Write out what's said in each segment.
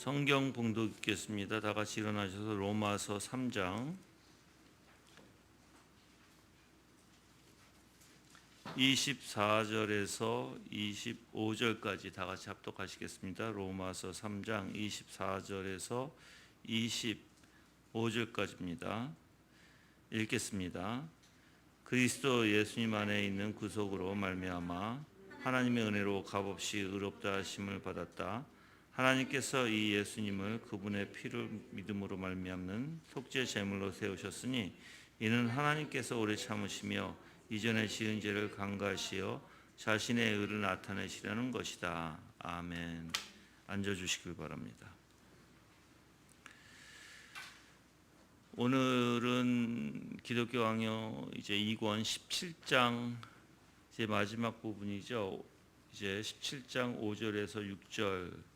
성경 봉독 읽겠습니다. 다 같이 일어나셔서 로마서 3장 24절에서 25절까지 다 같이 합독하시겠습니다. 로마서 3장 24절에서 25절까지입니다. 읽겠습니다. 그리스도 예수님 안에 있는 구속으로 말미암아 하나님의 은혜로 값없이 의롭다 하심을 받았다. 하나님께서 이 예수님을 그분의 피를 믿음으로 말미암는 속죄 제물로 세우셨으니 이는 하나님께서 오래 참으시며 이전에 지은 죄를 간과하시어 자신의 의를 나타내시려는 것이다. 아멘. 앉아주시길 바랍니다. 오늘은 기독교 왕요 이제 2권 17장 이제 마지막 부분이죠. 이제 17장 5절에서 6절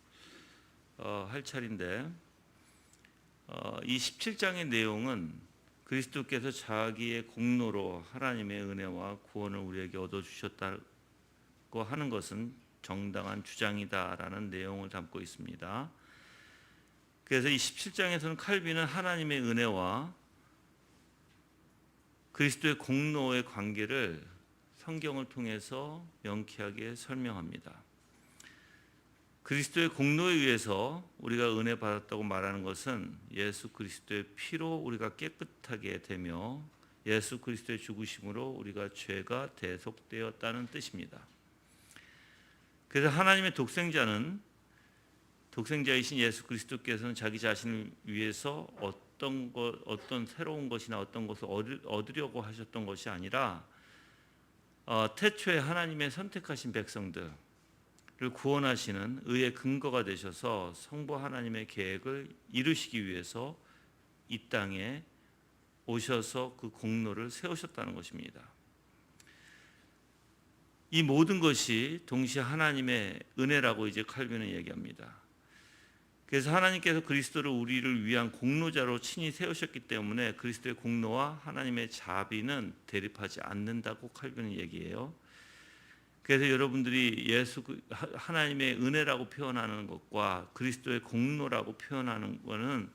할 차례인데 이 17장의 내용은 그리스도께서 자기의 공로로 하나님의 은혜와 구원을 우리에게 얻어주셨다고 하는 것은 정당한 주장이다라는 내용을 담고 있습니다. 그래서 이 17장에서는 칼빈은 하나님의 은혜와 그리스도의 공로의 관계를 성경을 통해서 명쾌하게 설명합니다. 그리스도의 공로에 의해서 우리가 은혜 받았다고 말하는 것은 예수 그리스도의 피로 우리가 깨끗하게 되며 예수 그리스도의 죽으심으로 우리가 죄가 대속되었다는 뜻입니다. 그래서 하나님의 독생자이신 예수 그리스도께서는 자기 자신을 위해서 어떤 새로운 것이나 어떤 것을 얻으려고 하셨던 것이 아니라 태초에 하나님의 선택하신 백성들을 구원하시는 의의 근거가 되셔서 성부 하나님의 계획을 이루시기 위해서 이 땅에 오셔서 그 공로를 세우셨다는 것입니다. 이 모든 것이 동시에 하나님의 은혜라고 이제 칼빈은 얘기합니다. 그래서 하나님께서 그리스도를 우리를 위한 공로자로 친히 세우셨기 때문에 그리스도의 공로와 하나님의 자비는 대립하지 않는다고 칼빈은 얘기해요. 그래서 여러분들이 하나님의 은혜라고 표현하는 것과 그리스도의 공로라고 표현하는 것은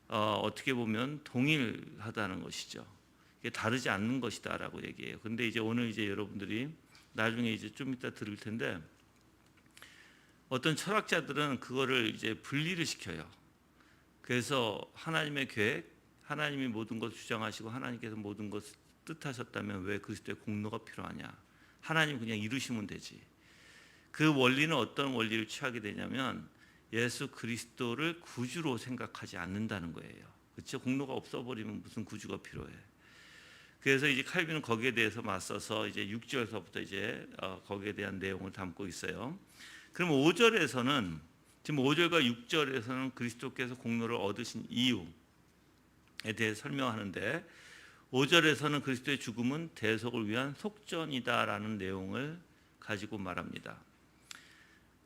어떻게 보면 동일하다는 것이죠. 이게 다르지 않는 것이다라고 얘기해요. 근데 이제 오늘 이제 여러분들이 나중에 이제 좀 이따 들을 텐데 어떤 철학자들은 그거를 이제 분리를 시켜요. 그래서 하나님의 계획, 하나님이 모든 것을 주장하시고 하나님께서 모든 것을 뜻하셨다면 왜 그리스도의 공로가 필요하냐? 하나님 그냥 이루시면 되지. 그 원리는 어떤 원리를 취하게 되냐면 예수 그리스도를 구주로 생각하지 않는다는 거예요. 그렇죠? 공로가 없어버리면 무슨 구주가 필요해? 그래서 이제 칼빈은 거기에 대해서 맞서서 이제 6절서부터 이제 거기에 대한 내용을 담고 있어요. 그럼 5절에서는 지금 5절과 6절에서는 그리스도께서 공로를 얻으신 이유에 대해 설명하는데 5절에서는 그리스도의 죽음은 대속을 위한 속전이다라는 내용을 가지고 말합니다.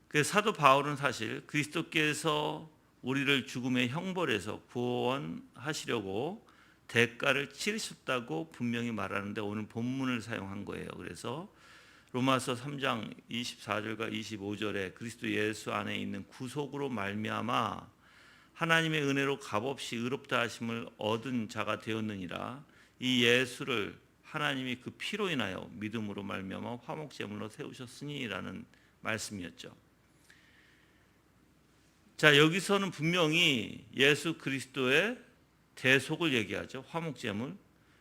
그래서 사도 바울은 사실 그리스도께서 우리를 죽음의 형벌에서 구원하시려고 대가를 치르셨다고 분명히 말하는데 오늘 본문을 사용한 거예요. 그래서 로마서 3장 24절과 25절에 그리스도 예수 안에 있는 구속으로 말미암아 하나님의 은혜로 값없이 의롭다 하심을 얻은 자가 되었느니라. 이 예수를 하나님이 그 피로 인하여 믿음으로 말미암아 화목제물로 세우셨으니라는 말씀이었죠. 자, 여기서는 분명히 예수 그리스도의 대속을 얘기하죠. 화목제물.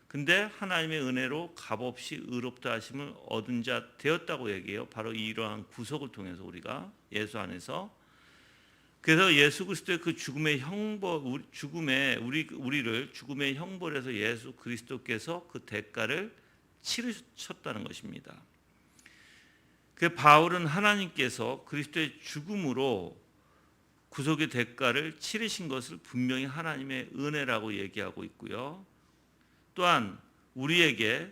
근데 하나님의 은혜로 값없이 의롭다 하심을 얻은 자 되었다고 얘기해요. 바로 이러한 구속을 통해서 우리가 예수 안에서. 그래서 예수 그리스도의 그 우리를 죽음의 형벌에서 예수 그리스도께서 그 대가를 치르셨다는 것입니다. 그 바울은 하나님께서 그리스도의 죽음으로 구속의 대가를 치르신 것을 분명히 하나님의 은혜라고 얘기하고 있고요. 또한 우리에게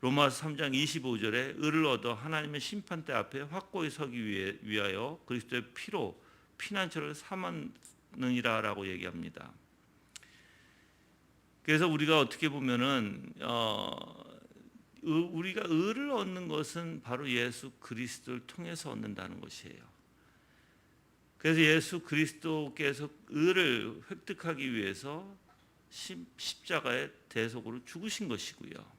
로마서 3장 25절에 의를 얻어 하나님의 심판대 앞에 확고히 서기 위하여 그리스도의 피로 피난처를 삼았느니라라고 얘기합니다. 그래서 우리가 어떻게 보면은 우리가 의를 얻는 것은 바로 예수 그리스도를 통해서 얻는다는 것이에요. 그래서 예수 그리스도께서 의를 획득하기 위해서 십자가의 대속으로 죽으신 것이고요.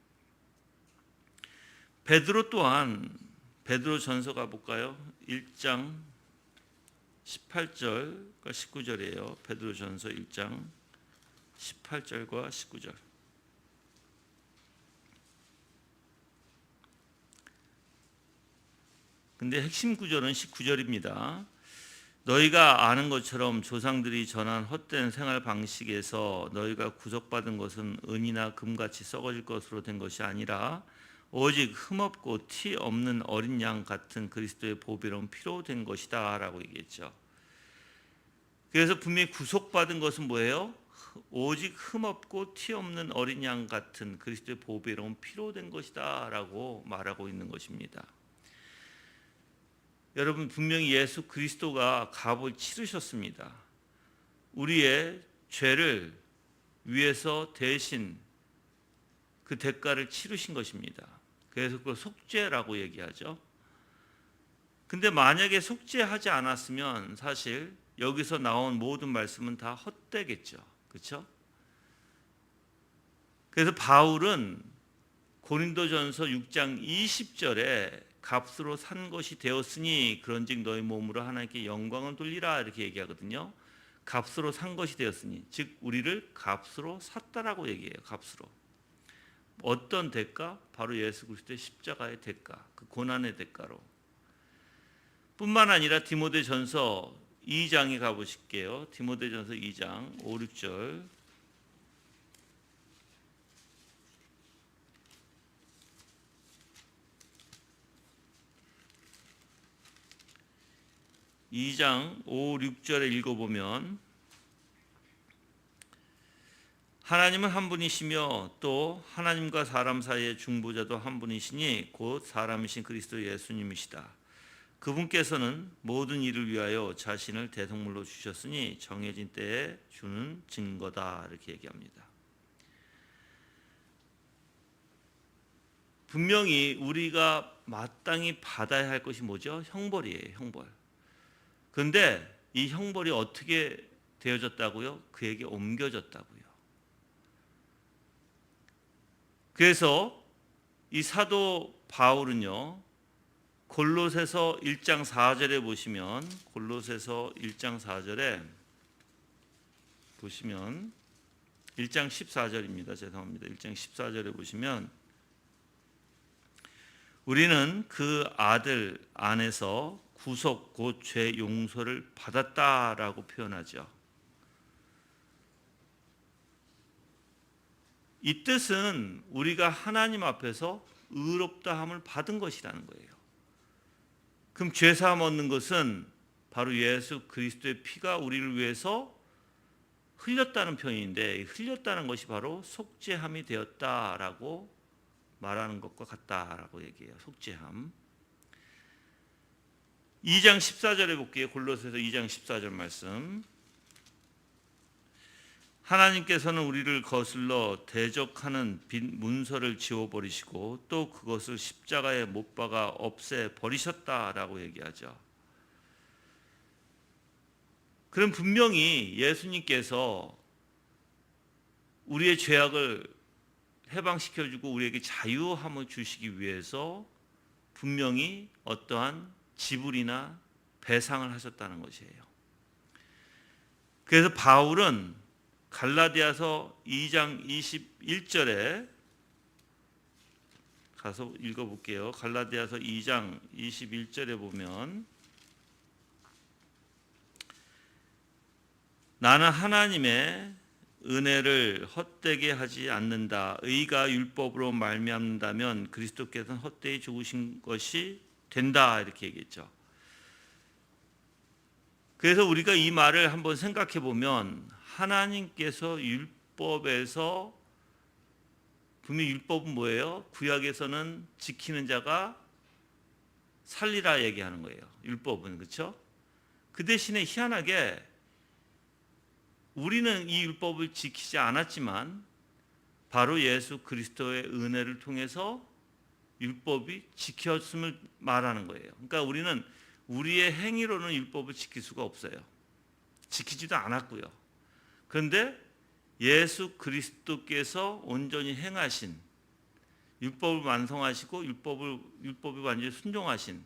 베드로 또한 베드로전서 가볼까요? 1장 18절과 19절이에요. 베드로전서 1장 18절과 19절. 근데 핵심 구절은 19절입니다. 너희가 아는 것처럼 조상들이 전한 헛된 생활 방식에서 너희가 구속받은 것은 은이나 금같이 썩어질 것으로 된 것이 아니라 오직 흠없고 티 없는 어린 양 같은 그리스도의 보배로운 피로 된 것이다 라고 얘기했죠. 그래서 분명히 구속받은 것은 뭐예요? 오직 흠없고 티 없는 어린 양 같은 그리스도의 보배로운 피로 된 것이다 라고 말하고 있는 것입니다. 여러분, 분명히 예수 그리스도가 값을 치르셨습니다. 우리의 죄를 위해서 대신 그 대가를 치르신 것입니다. 그래서 그걸 속죄라고 얘기하죠. 근데 만약에 속죄하지 않았으면 사실 여기서 나온 모든 말씀은 다 헛되겠죠. 그렇죠? 그래서 바울은 고린도전서 6장 20절에 값으로 산 것이 되었으니 그런즉 너희 몸으로 하나님께 영광을 돌리라 이렇게 얘기하거든요. 값으로 산 것이 되었으니, 즉 우리를 값으로 샀다라고 얘기해요. 값으로. 어떤 대가? 바로 예수 그리스도의 십자가의 대가, 그 고난의 대가로. 뿐만 아니라 디모데전서 2장에 가보실게요. 디모데전서 2장 5, 6절. 2장 5, 6절에 읽어보면 하나님은 한 분이시며 또 하나님과 사람 사이의 중보자도 한 분이시니 곧 사람이신 그리스도 예수님이시다. 그분께서는 모든 일을 위하여 자신을 대속물로 주셨으니 정해진 때에 주는 증거다 이렇게 얘기합니다. 분명히 우리가 마땅히 받아야 할 것이 뭐죠? 형벌이에요. 형벌. 그런데 이 형벌이 어떻게 되어졌다고요? 그에게 옮겨졌다고요. 그래서 이 사도 바울은요, 골로새서 1장 4절에 보시면, 골로새서 1장 4절에 보시면 1장 14절입니다. 죄송합니다. 1장 14절에 보시면 우리는 그 아들 안에서 구속 곧 죄 용서를 받았다라고 표현하죠. 이 뜻은 우리가 하나님 앞에서 의롭다함을 받은 것이라는 거예요. 그럼 죄사함 얻는 것은 바로 예수 그리스도의 피가 우리를 위해서 흘렸다는 표현인데, 흘렸다는 것이 바로 속죄함이 되었다라고 말하는 것과 같다라고 얘기해요. 속죄함. 2장 14절에 볼게요. 골로새서 2장 14절 말씀. 하나님께서는 우리를 거슬러 대적하는 빈 문서를 지워버리시고 또 그것을 십자가에 못 박아 없애버리셨다라고 얘기하죠. 그럼 분명히 예수님께서 우리의 죄악을 해방시켜주고 우리에게 자유함을 주시기 위해서 분명히 어떠한 지불이나 배상을 하셨다는 것이에요. 그래서 바울은 갈라디아서 2장 21절에 가서 읽어볼게요. 갈라디아서 2장 21절에 보면 나는 하나님의 은혜를 헛되게 하지 않는다. 의가 율법으로 말미암는다면 그리스도께서는 헛되이 죽으신 것이 된다 이렇게 얘기했죠. 그래서 우리가 이 말을 한번 생각해 보면 하나님께서 율법에서 분명히 율법은 뭐예요? 구약에서는 지키는 자가 살리라 얘기하는 거예요. 율법은. 그렇죠? 그 대신에 희한하게 우리는 이 율법을 지키지 않았지만 바로 예수 그리스도의 은혜를 통해서 율법이 지켰음을 말하는 거예요. 그러니까 우리는 우리의 행위로는 율법을 지킬 수가 없어요. 지키지도 않았고요. 그런데 예수 그리스도께서 온전히 행하신, 율법을 완성하시고 율법을 완전히 순종하신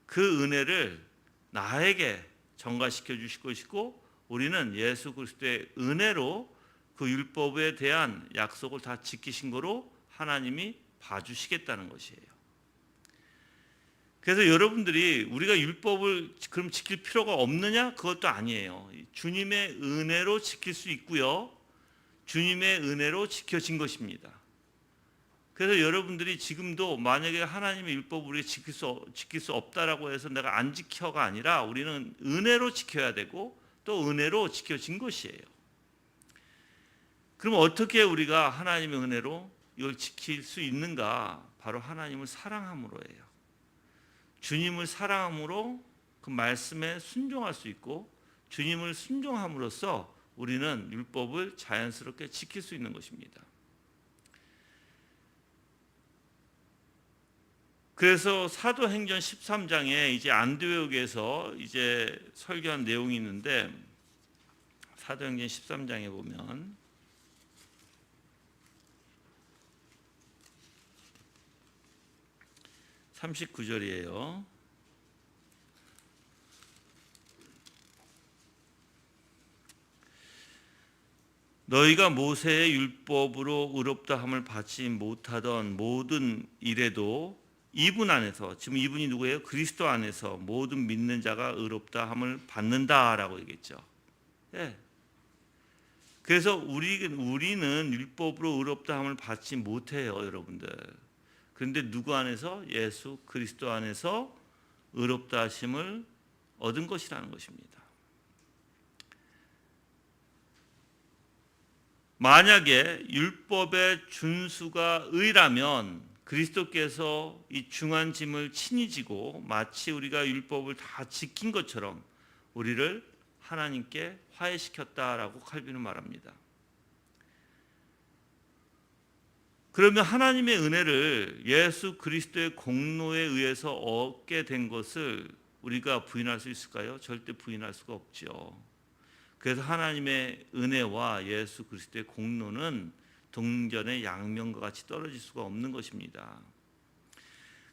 그 은혜를 나에게 전가시켜 주실 것이고, 우리는 예수 그리스도의 은혜로 그 율법에 대한 약속을 다 지키신 거로 하나님이 봐주시겠다는 것이에요. 그래서 여러분들이 우리가 율법을 그럼 지킬 필요가 없느냐? 그것도 아니에요. 주님의 은혜로 지킬 수 있고요. 주님의 은혜로 지켜진 것입니다. 그래서 여러분들이 지금도 만약에 하나님의 율법을 우리가 지킬 수 없다라고 해서 내가 안 지켜가 아니라, 우리는 은혜로 지켜야 되고 또 은혜로 지켜진 것이에요. 그럼 어떻게 우리가 하나님의 은혜로 이걸 지킬 수 있는가? 바로 하나님을 사랑함으로예요. 주님을 사랑함으로 그 말씀에 순종할 수 있고, 주님을 순종함으로써 우리는 율법을 자연스럽게 지킬 수 있는 것입니다. 그래서 사도행전 13장에 이제 안디옥에서 이제 설교한 내용이 있는데, 사도행전 13장에 보면 39절이에요. 너희가 모세의 율법으로 의롭다함을 받지 못하던 모든 일에도 이분 안에서, 지금 이분이 누구예요? 그리스도 안에서 모든 믿는 자가 의롭다함을 받는다라고 얘기했죠. 예. 그래서 우리는 율법으로 의롭다함을 받지 못해요, 여러분들. 그런데 누구 안에서? 예수 그리스도 안에서 의롭다 하심을 얻은 것이라는 것입니다. 만약에 율법의 준수가 의라면 그리스도께서 이 중한 짐을 친히 지고 마치 우리가 율법을 다 지킨 것처럼 우리를 하나님께 화해시켰다라고 칼빈은 말합니다. 그러면 하나님의 은혜를 예수 그리스도의 공로에 의해서 얻게 된 것을 우리가 부인할 수 있을까요? 절대 부인할 수가 없죠. 그래서 하나님의 은혜와 예수 그리스도의 공로는 동전의 양면과 같이 떨어질 수가 없는 것입니다.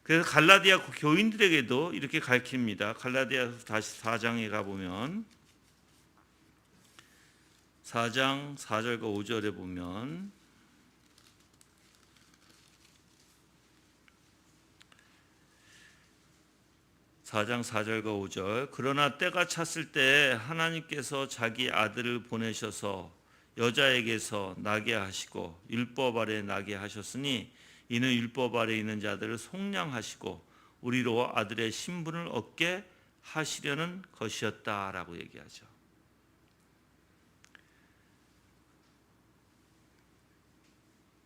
그래서 갈라디아 교인들에게도 이렇게 가르칩니다. 갈라디아서 다시 4장에 가보면 4장 4절과 5절에 보면, (4장 4절과 5절) 그러나 때가 찼을 때 하나님께서 자기 아들을 보내셔서 여자에게서 나게 하시고 율법 아래 나게 하셨으니 이는 율법 아래 있는 자들을 속량하시고 우리로 아들의 신분을 얻게 하시려는 것이었다라고 얘기하죠.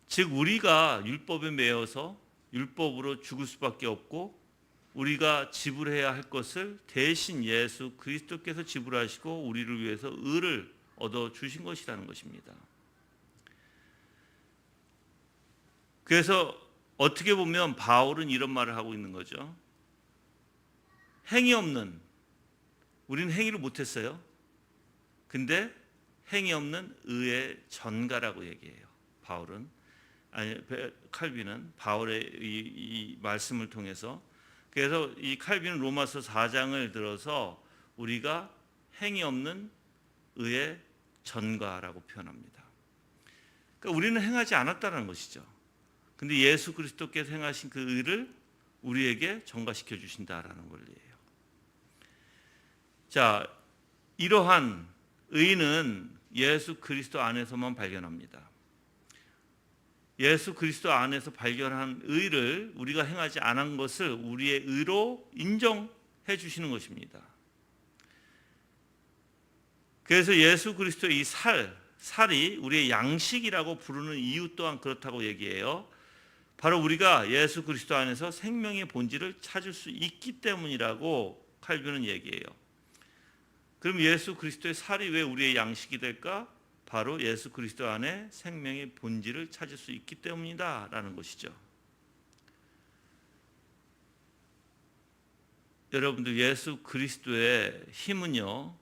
즉 우리가 율법에 매여서 율법으로 죽을 수밖에 없고, 우리가 지불해야 할 것을 대신 예수 그리스도께서 지불하시고 우리를 위해서 의를 얻어 주신 것이라는 것입니다. 그래서 어떻게 보면 바울은 이런 말을 하고 있는 거죠. 행위 없는, 우리는 행위를 못했어요. 근데 행위 없는 의의 전가라고 얘기해요. 바울은, 아니 칼빈은 바울의 이 말씀을 통해서. 그래서 이 칼빈은 로마서 4장을 들어서 우리가 행위 없는 의의 전가라고 표현합니다. 그러니까 우리는 행하지 않았다는 것이죠. 근데 예수 그리스도께서 행하신 그 의를 우리에게 전가시켜 주신다라는 원리예요. 자, 이러한 의는 예수 그리스도 안에서만 발견합니다. 예수 그리스도 안에서 발견한 의를 우리가 행하지 않은 것을 우리의 의로 인정해 주시는 것입니다. 그래서 예수 그리스도의 이 살이 우리의 양식이라고 부르는 이유 또한 그렇다고 얘기해요. 바로 우리가 예수 그리스도 안에서 생명의 본질을 찾을 수 있기 때문이라고 칼빈은 얘기해요. 그럼 예수 그리스도의 살이 왜 우리의 양식이 될까? 바로 예수 그리스도 안에 생명의 본질을 찾을 수 있기 때문이다라는 것이죠. 여러분들 예수 그리스도의 힘은요,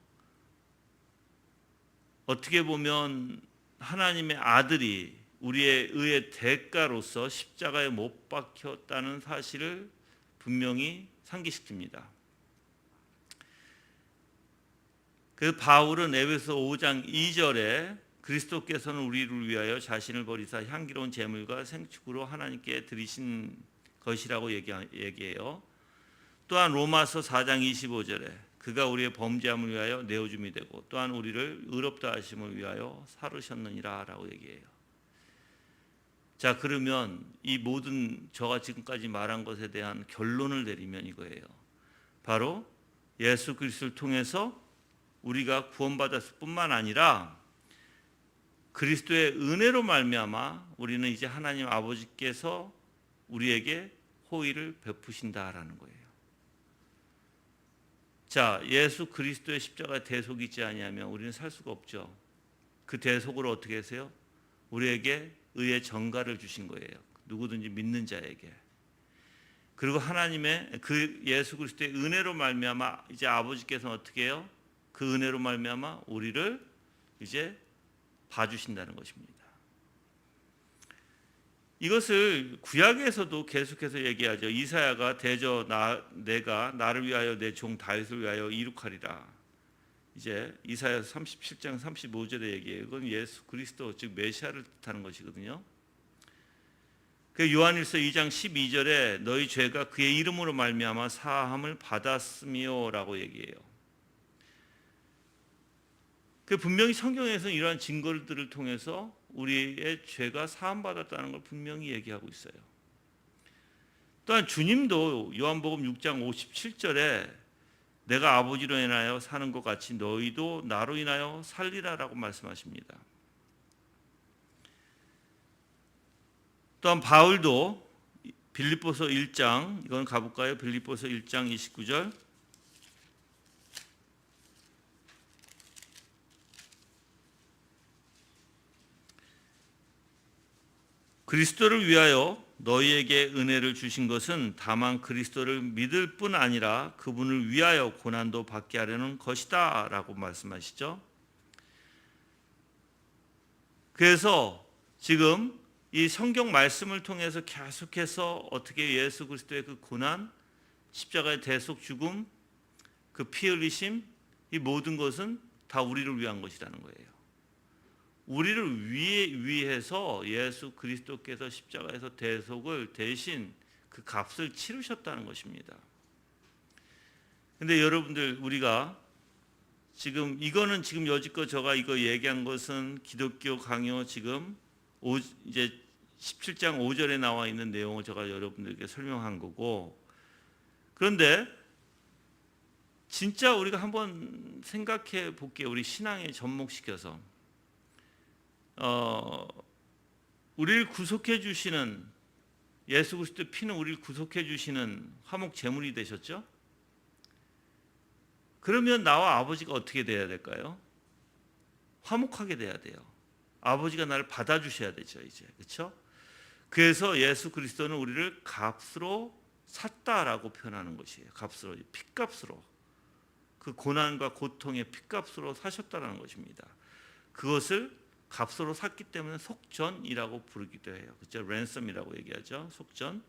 어떻게 보면 하나님의 아들이 우리의 의의 대가로서 십자가에 못 박혔다는 사실을 분명히 상기시킵니다. 그 바울은 에베소 5장 2절에 그리스도께서는 우리를 위하여 자신을 버리사 향기로운 제물과 생축으로 하나님께 드리신 것이라고 얘기해요. 또한 로마서 4장 25절에 그가 우리의 범죄함을 위하여 내어줌이 되고 또한 우리를 의롭다 하심을 위하여 살으셨느니라 라고 얘기해요. 자, 그러면 이 모든 저가 지금까지 말한 것에 대한 결론을 내리면 이거예요. 바로 예수 그리스도를 통해서 우리가 구원받았을 뿐만 아니라 그리스도의 은혜로 말미암아 우리는 이제 하나님 아버지께서 우리에게 호의를 베푸신다라는 거예요. 자, 예수 그리스도의 십자가 대속이 있지 아니하면 우리는 살 수가 없죠. 그 대속으로 어떻게 하세요? 우리에게 의의 전가를 주신 거예요. 누구든지 믿는 자에게. 그리고 하나님의 그 예수 그리스도의 은혜로 말미암아 이제 아버지께서는 어떻게 해요? 그 은혜로 말미암아 우리를 이제 봐주신다는 것입니다. 이것을 구약에서도 계속해서 얘기하죠. 이사야가 대저 내가 나를 위하여 내 종 다윗을 위하여 이룩하리라. 이제 이사야 37장 35절에 얘기해요. 이건 예수 그리스도 즉 메시아를 뜻하는 것이거든요. 그 요한일서 2장 12절에 너희 죄가 그의 이름으로 말미암아 사함을 받았으며라고 얘기해요. 그 분명히 성경에서는 이러한 증거들을 통해서 우리의 죄가 사함받았다는 걸 분명히 얘기하고 있어요. 또한 주님도 요한복음 6장 57절에 내가 아버지로 인하여 사는 것 같이 너희도 나로 인하여 살리라라고 말씀하십니다. 또한 바울도 빌립보서 1장, 이건 가볼까요? 빌립보서 1장 29절. 그리스도를 위하여 너희에게 은혜를 주신 것은 다만 그리스도를 믿을 뿐 아니라 그분을 위하여 고난도 받게 하려는 것이다 라고 말씀하시죠. 그래서 지금 이 성경 말씀을 통해서 계속해서 어떻게 예수 그리스도의 그 고난, 십자가의 대속 죽음, 그 피 흘리심, 이 모든 것은 다 우리를 위한 것이라는 거예요. 우리를 위해서 예수 그리스도께서 십자가에서 대속을 대신 그 값을 치르셨다는 것입니다. 근데 여러분들 우리가 지금 이거는 지금 여지껏 제가 이거 얘기한 것은 기독교 강요 지금 이제 17장 5절에 나와 있는 내용을 제가 여러분들께 설명한 거고, 그런데 진짜 우리가 한번 생각해 볼게요. 우리 신앙에 접목시켜서 우리를 구속해 주시는 예수 그리스도의 피는 우리를 구속해 주시는 화목 제물이 되셨죠? 그러면 나와 아버지가 어떻게 돼야 될까요? 화목하게 돼야 돼요. 아버지가 나를 받아주셔야 되죠, 이제. 그렇죠? 그래서 예수 그리스도는 우리를 값으로 샀다라고 표현하는 것이에요. 값으로, 핏값으로. 그 고난과 고통의 핏값으로 사셨다는 것입니다. 그것을 값으로 샀기 때문에 속전이라고 부르기도 해요. 그렇죠? 랜섬이라고 얘기하죠. 속전.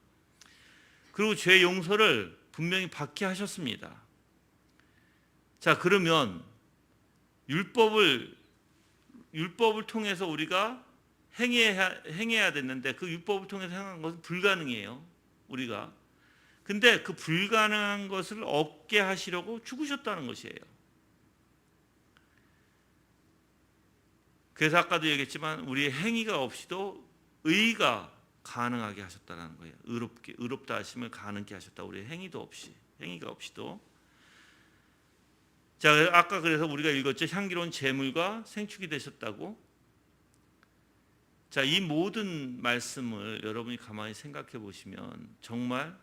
그리고 죄 용서를 분명히 받게 하셨습니다. 자, 그러면 율법을 통해서 우리가 행해야 됐는데 그 율법을 통해서 행한 것은 불가능해요. 우리가. 근데 그 불가능한 것을 얻게 하시려고 죽으셨다는 것이에요. 그래서 아까도 얘기했지만 우리의 행위가 없이도 의가 가능하게 하셨다는 거예요. 의롭다 하심을 가능케 하셨다. 우리의 행위가 없이도. 자, 아까 그래서 우리가 읽었죠. 향기로운 제물과 생축이 되셨다고. 자, 이 모든 말씀을 여러분이 가만히 생각해 보시면 정말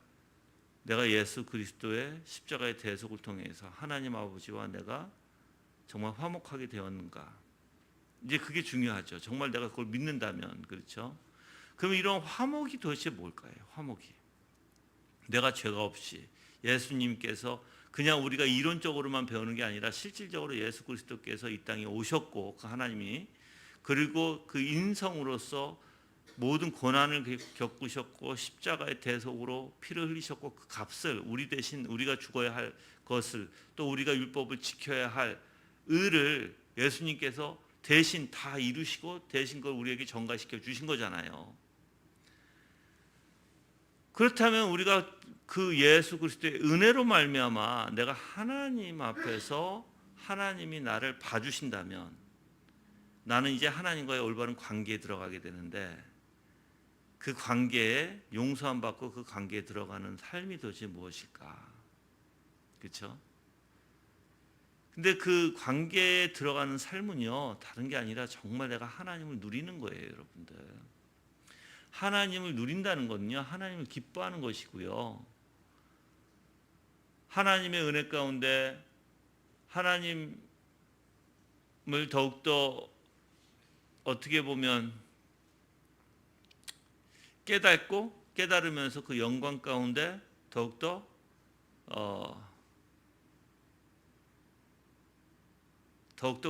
내가 예수 그리스도의 십자가의 대속을 통해서 하나님 아버지와 내가 정말 화목하게 되었는가. 이제 그게 중요하죠. 정말 내가 그걸 믿는다면. 그렇죠? 그럼 이런 화목이 도대체 뭘까요? 화목이. 내가 죄가 없이 예수님께서 그냥 우리가 이론적으로만 배우는 게 아니라 실질적으로 예수 그리스도께서 이 땅에 오셨고 그 하나님이 그리고 그 인성으로서 모든 고난을 겪으셨고 십자가의 대속으로 피를 흘리셨고 그 값을 우리 대신 우리가 죽어야 할 것을 또 우리가 율법을 지켜야 할 의를 예수님께서 대신 다 이루시고 대신 그걸 우리에게 전가시켜 주신 거잖아요. 그렇다면 우리가 그 예수 그리스도의 은혜로 말미암아 내가 하나님 앞에서 하나님이 나를 봐주신다면 나는 이제 하나님과의 올바른 관계에 들어가게 되는데 그 관계에 용서함 받고 그 관계에 들어가는 삶이 도대체 무엇일까? 그렇죠? 근데 그 관계에 들어가는 삶은요 다른 게 아니라 정말 내가 하나님을 누리는 거예요, 여러분들. 하나님을 누린다는 것은요 하나님을 기뻐하는 것이고요. 하나님의 은혜 가운데 하나님을 더욱더 어떻게 보면 깨닫고 깨달으면서 그 영광 가운데 더욱더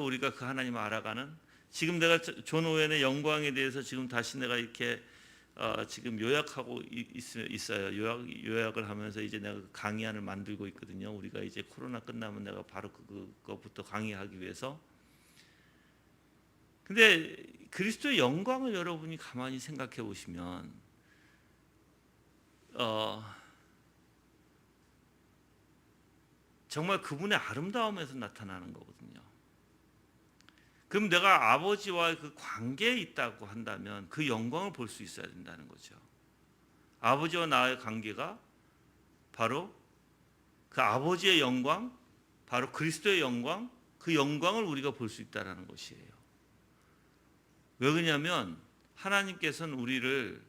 우리가 그 하나님을 알아가는 지금 내가 존 오웬의 영광에 대해서 지금 다시 내가 이렇게 지금 요약하고 있어요. 요약을 하면서 이제 내가 강의안을 만들고 있거든요. 우리가 이제 코로나 끝나면 내가 바로 그것부터 강의하기 위해서. 근데 그리스도의 영광을 여러분이 가만히 생각해 보시면 정말 그분의 아름다움에서 나타나는 거거든요. 그럼 내가 아버지와의 그 관계에 있다고 한다면 그 영광을 볼 수 있어야 된다는 거죠. 아버지와 나의 관계가 바로 그 아버지의 영광, 바로 그리스도의 영광, 그 영광을 우리가 볼 수 있다는 것이에요. 왜 그러냐면 하나님께서는 우리를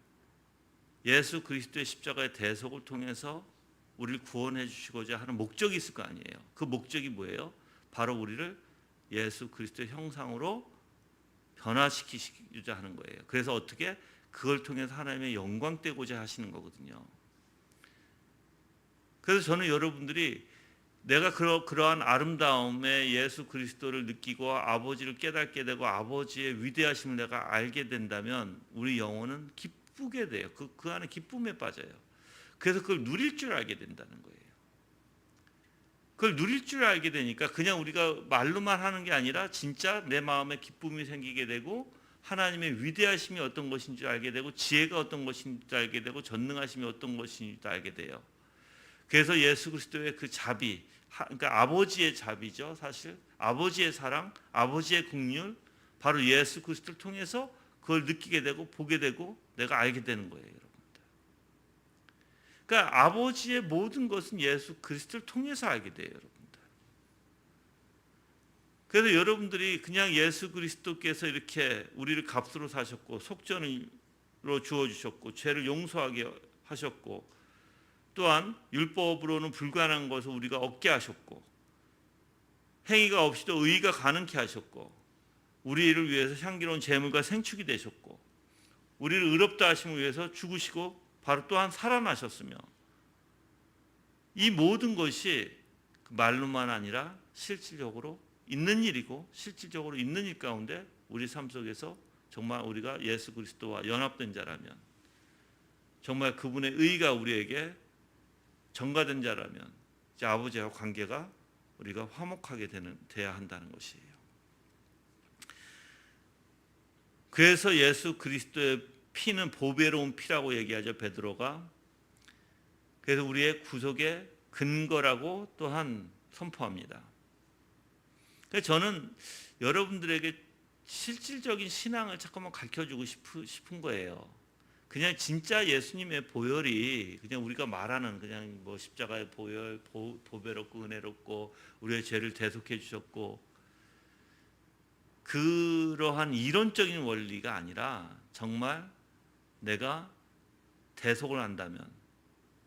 예수 그리스도의 십자가의 대속을 통해서 우리를 구원해 주시고자 하는 목적이 있을 거 아니에요. 그 목적이 뭐예요? 바로 우리를 예수 그리스도의 형상으로 변화시키고자 하는 거예요. 그래서 어떻게? 그걸 통해서 하나님의 영광 되고자 하시는 거거든요. 그래서 저는 여러분들이 내가 그러한 아름다움의 예수 그리스도를 느끼고 아버지를 깨닫게 되고 아버지의 위대하심을 내가 알게 된다면 우리 영혼은 기쁘게 돼요. 그 안에 기쁨에 빠져요. 그래서 그걸 누릴 줄 알게 된다는 거예요. 그걸 누릴 줄 알게 되니까 그냥 우리가 말로만 하는 게 아니라 진짜 내 마음에 기쁨이 생기게 되고 하나님의 위대하심이 어떤 것인지 알게 되고 지혜가 어떤 것인지 알게 되고 전능하심이 어떤 것인지 알게 돼요. 그래서 예수 그리스도의 그 자비, 그러니까 아버지의 자비죠. 사실 아버지의 사랑, 아버지의 긍휼, 바로 예수 그리스도를 통해서 그걸 느끼게 되고 보게 되고 내가 알게 되는 거예요, 여러분들. 그러니까 아버지의 모든 것은 예수 그리스도를 통해서 알게 돼요, 여러분들. 그래서 여러분들이 그냥 예수 그리스도께서 이렇게 우리를 값으로 사셨고 속전으로 주어주셨고 죄를 용서하게 하셨고 또한 율법으로는 불가능한 것을 우리가 얻게 하셨고 행위가 없이도 의가 가능케 하셨고 우리를 위해서 향기로운 제물과 생축이 되셨고 우리를 의롭다 하심을 위해서 죽으시고 바로 또한 살아나셨으며 이 모든 것이 말로만 아니라 실질적으로 있는 일이고 실질적으로 있는 일 가운데 우리 삶 속에서 정말 우리가 예수 그리스도와 연합된 자라면 정말 그분의 의가 우리에게 전가된 자라면 이제 아버지와 관계가 우리가 화목하게 돼야 한다는 것이에요. 그래서 예수 그리스도의 피는 보배로운 피라고 얘기하죠, 베드로가. 그래서 우리의 구속의 근거라고 또한 선포합니다. 그래서 저는 여러분들에게 실질적인 신앙을 잠깐만 가르쳐주고 싶은 거예요. 그냥 진짜 예수님의 보혈이 그냥 우리가 말하는 그냥 뭐 십자가의 보혈, 보배롭고 은혜롭고 우리의 죄를 대속해 주셨고 그러한 이론적인 원리가 아니라 정말 내가 대속을 한다면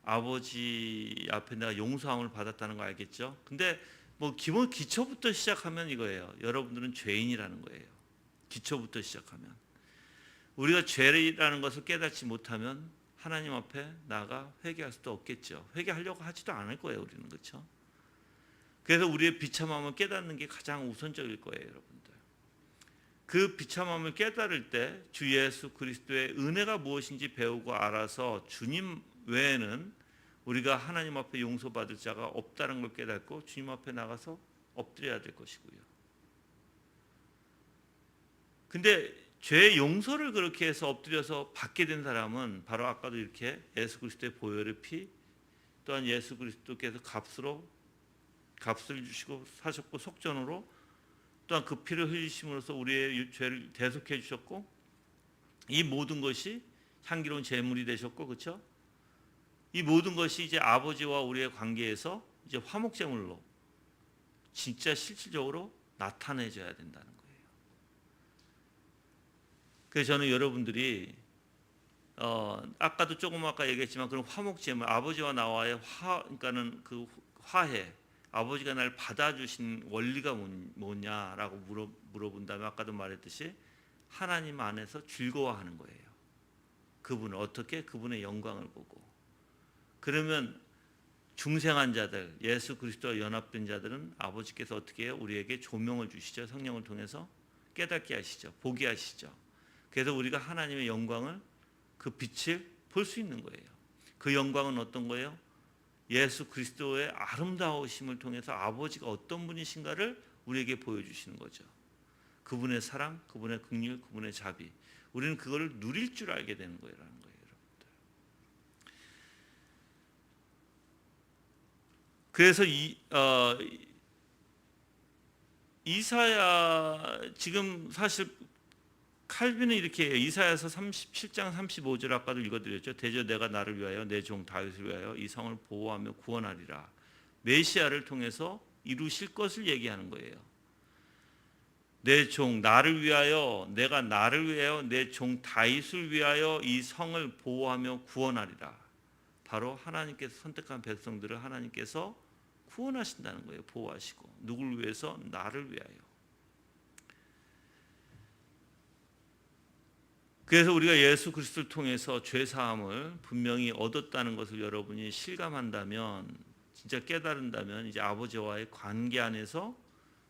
아버지 앞에 내가 용서함을 받았다는 거 알겠죠? 근데 뭐 기본 기초부터 시작하면 이거예요. 여러분들은 죄인이라는 거예요. 기초부터 시작하면 우리가 죄라는 것을 깨닫지 못하면 하나님 앞에 나가 회개할 수도 없겠죠. 회개하려고 하지도 않을 거예요, 우리는. 그렇죠? 그래서 우리의 비참함을 깨닫는 게 가장 우선적일 거예요, 여러분들. 그 비참함을 깨달을 때 주 예수 그리스도의 은혜가 무엇인지 배우고 알아서 주님 외에는 우리가 하나님 앞에 용서받을 자가 없다는 걸 깨닫고 주님 앞에 나가서 엎드려야 될 것이고요. 근데 죄의 용서를 그렇게 해서 엎드려서 받게 된 사람은 바로 아까도 이렇게 예수 그리스도의 보혈의 피, 또한 예수 그리스도께서 값을 주시고 사셨고 속전으로 또한 그 피를 흘리심으로써 우리의 죄를 대속해 주셨고, 이 모든 것이 향기로운 제물이 되셨고, 그렇죠? 이 모든 것이 이제 아버지와 우리의 관계에서 이제 화목제물로 진짜 실질적으로 나타내져야 된다는 거예요. 그래서 저는 여러분들이 아까도 조금 아까 얘기했지만 그런 화목제물, 아버지와 나와의 그러니까는 그 화해, 아버지가 날 받아주신 원리가 뭐냐라고 물어본다면 아까도 말했듯이 하나님 안에서 즐거워하는 거예요. 그분을 어떻게? 그분의 영광을 보고. 그러면 중생한 자들, 예수 그리스도와 연합된 자들은 아버지께서 어떻게 해요? 우리에게 조명을 주시죠. 성령을 통해서 깨닫게 하시죠. 보게 하시죠. 그래서 우리가 하나님의 영광을, 그 빛을 볼 수 있는 거예요. 그 영광은 어떤 거예요? 예수 그리스도의 아름다우심을 통해서 아버지가 어떤 분이신가를 우리에게 보여주시는 거죠. 그분의 사랑, 그분의 긍휼, 그분의 자비. 우리는 그걸 누릴 줄 알게 되는 거라는 거예요, 여러분들. 그래서 이사야, 지금 사실 칼빈은 이렇게 해요. 이사야서 37장 35절 아까도 읽어드렸죠. 대저 내가 나를 위하여 내 종 다윗을 위하여 이 성을 보호하며 구원하리라. 메시아를 통해서 이루실 것을 얘기하는 거예요. 내 종 나를 위하여, 내가 나를 위하여 내 종 다윗을 위하여 이 성을 보호하며 구원하리라. 바로 하나님께서 선택한 백성들을 하나님께서 구원하신다는 거예요. 보호하시고. 누구를 위해서? 나를 위하여. 그래서 우리가 예수 그리스도를 통해서 죄 사함을 분명히 얻었다는 것을 여러분이 실감한다면, 진짜 깨달은다면 이제 아버지와의 관계 안에서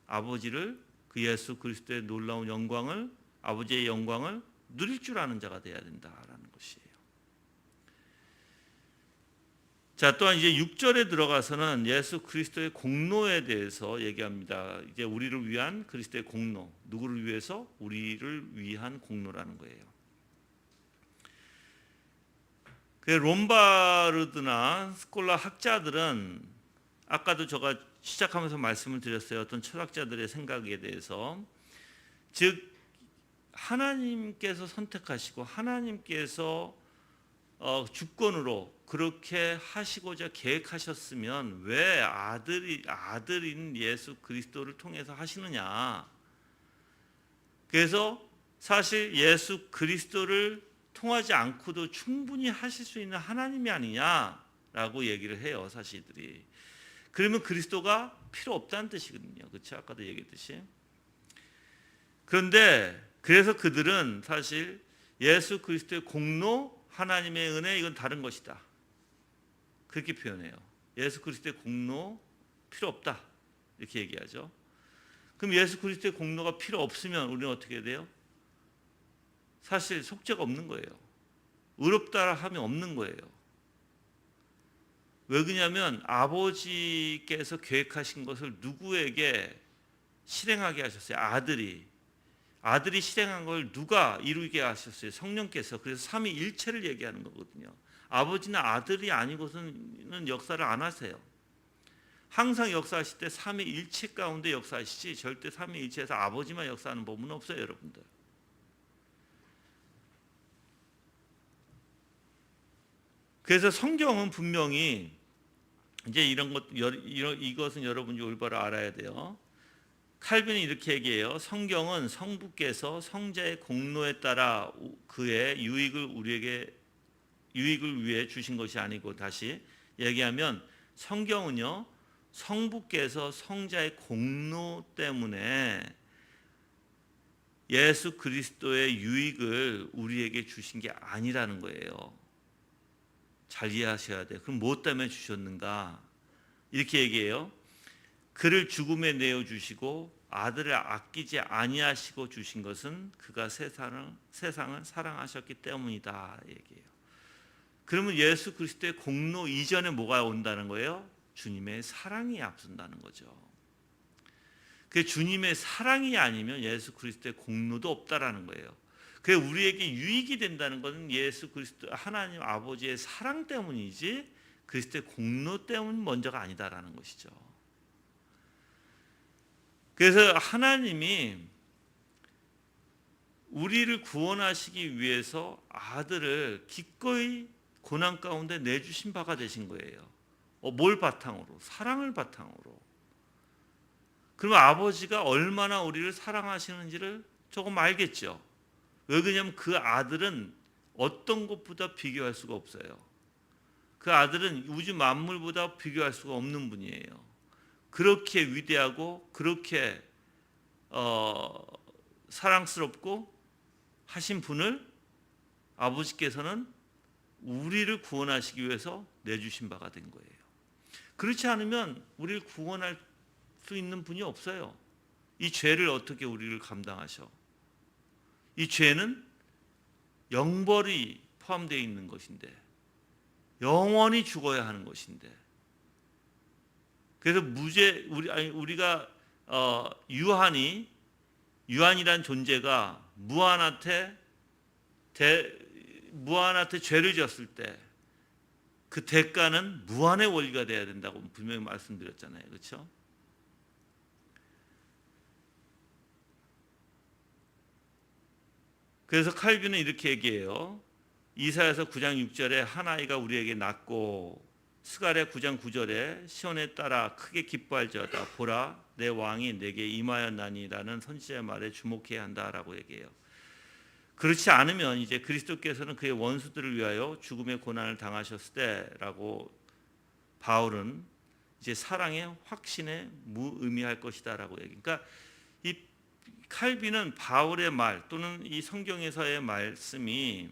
아버지를, 그 예수 그리스도의 놀라운 영광을, 아버지의 영광을 누릴 줄 아는 자가 되어야 된다라는 것이에요. 자, 또한 이제 6절에 들어가서는 예수 그리스도의 공로에 대해서 얘기합니다. 이제 우리를 위한 그리스도의 공로, 누구를 위해서? 우리를 위한 공로라는 거예요. 그 롬바르드나 스콜라 학자들은, 아까도 제가 시작하면서 말씀을 드렸어요. 어떤 철학자들의 생각에 대해서, 즉 하나님께서 선택하시고 하나님께서 주권으로 그렇게 하시고자 계획하셨으면 왜 아들인 예수 그리스도를 통해서 하시느냐. 그래서 사실 예수 그리스도를 통하지 않고도 충분히 하실 수 있는 하나님이 아니냐라고 얘기를 해요, 사실들이. 그러면 그리스도가 필요 없다는 뜻이거든요. 그렇죠? 아까도 얘기했듯이. 그런데 그래서 그들은 사실 예수 그리스도의 공로, 하나님의 은혜, 이건 다른 것이다. 그렇게 표현해요. 예수 그리스도의 공로 필요 없다. 이렇게 얘기하죠. 그럼 예수 그리스도의 공로가 필요 없으면 우리는 어떻게 돼요? 사실 속죄가 없는 거예요. 의롭다 하면 없는 거예요. 왜 그러냐면 아버지께서 계획하신 것을 누구에게 실행하게 하셨어요? 아들이 실행한 걸 누가 이루게 하셨어요? 성령께서. 그래서 삼위일체를 얘기하는 거거든요. 아버지는 아들이 아니고서는 역사를 안 하세요. 항상 역사하실 때 삼위일체 가운데 역사하시지 절대 삼위일체에서 아버지만 역사하는 법은 없어요, 여러분들. 그래서 성경은 분명히 이제 이것은 여러분이 올바로 알아야 돼요. 칼빈은 이렇게 얘기해요. 성경은 성부께서 성자의 공로에 따라 그의 유익을 위해 주신 것이 아니고, 다시 얘기하면 성경은요, 성부께서 성자의 공로 때문에 예수 그리스도의 유익을 우리에게 주신 게 아니라는 거예요. 잘 이해하셔야 돼. 그럼 무엇 때문에 주셨는가? 이렇게 얘기해요. 그를 죽음에 내어 주시고 아들을 아끼지 아니하시고 주신 것은 그가 세상을 사랑하셨기 때문이다 얘기해요. 그러면 예수 그리스도의 공로 이전에 뭐가 온다는 거예요? 주님의 사랑이 앞선다는 거죠. 그 주님의 사랑이 아니면 예수 그리스도의 공로도 없다라는 거예요. 그 우리에게 유익이 된다는 것은 예수 그리스도 하나님 아버지의 사랑 때문이지 그리스도의 공로 때문 먼저가 아니다라는 것이죠. 그래서 하나님이 우리를 구원하시기 위해서 아들을 기꺼이 고난 가운데 내주신 바가 되신 거예요. 뭘 바탕으로? 사랑을 바탕으로. 그러면 아버지가 얼마나 우리를 사랑하시는지를 조금 알겠죠. 왜 그러냐면 그 아들은 어떤 것보다 비교할 수가 없어요. 그 아들은 우주 만물보다 비교할 수가 없는 분이에요. 그렇게 위대하고 그렇게 사랑스럽고 하신 분을 아버지께서는 우리를 구원하시기 위해서 내주신 바가 된 거예요. 그렇지 않으면 우리를 구원할 수 있는 분이 없어요. 이 죄를 어떻게 우리를 감당하셔? 이 죄는 영벌이 포함되어 있는 것인데 영원히 죽어야 하는 것인데 그래서 우리가 유한이란 존재가 무한한테 죄를 지었을 때 그 대가는 무한의 원리가 돼야 된다고 분명히 말씀드렸잖아요. 그렇죠? 그래서 칼빈은 이렇게 얘기해요. 이사야서 9장 6절에 한 아이가 우리에게 낳고 스가랴 9장 9절에 시온에 따라 크게 기뻐할지어다 보라 내 왕이 내게 임하였나니라는 선지자의 말에 주목해야 한다라고 얘기해요. 그렇지 않으면 이제 그리스도께서는 그의 원수들을 위하여 죽음의 고난을 당하셨을 때라고 바울은 이제 사랑의 확신에 무의미할 것이다라고 얘기. 그러니까 이 칼빈은 바울의 말 또는 이 성경에서의 말씀이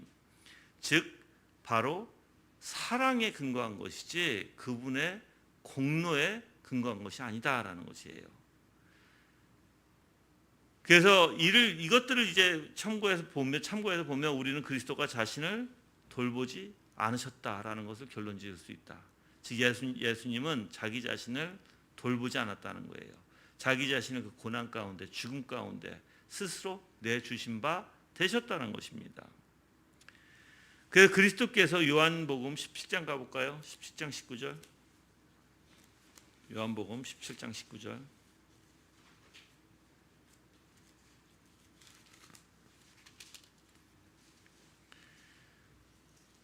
즉 바로 사랑에 근거한 것이지 그분의 공로에 근거한 것이 아니다라는 것이에요. 그래서 이것들을 이제 참고해서 보면 우리는 그리스도가 자신을 돌보지 않으셨다라는 것을 결론 지을 수 있다. 즉 예수님은 자기 자신을 돌보지 않았다는 거예요. 자기 자신을 그 고난 가운데 죽음 가운데 스스로 내주신 바 되셨다는 것입니다. 그래서 그리스도께서 요한복음 17장 가볼까요? 17장 19절. 요한복음 17장 19절.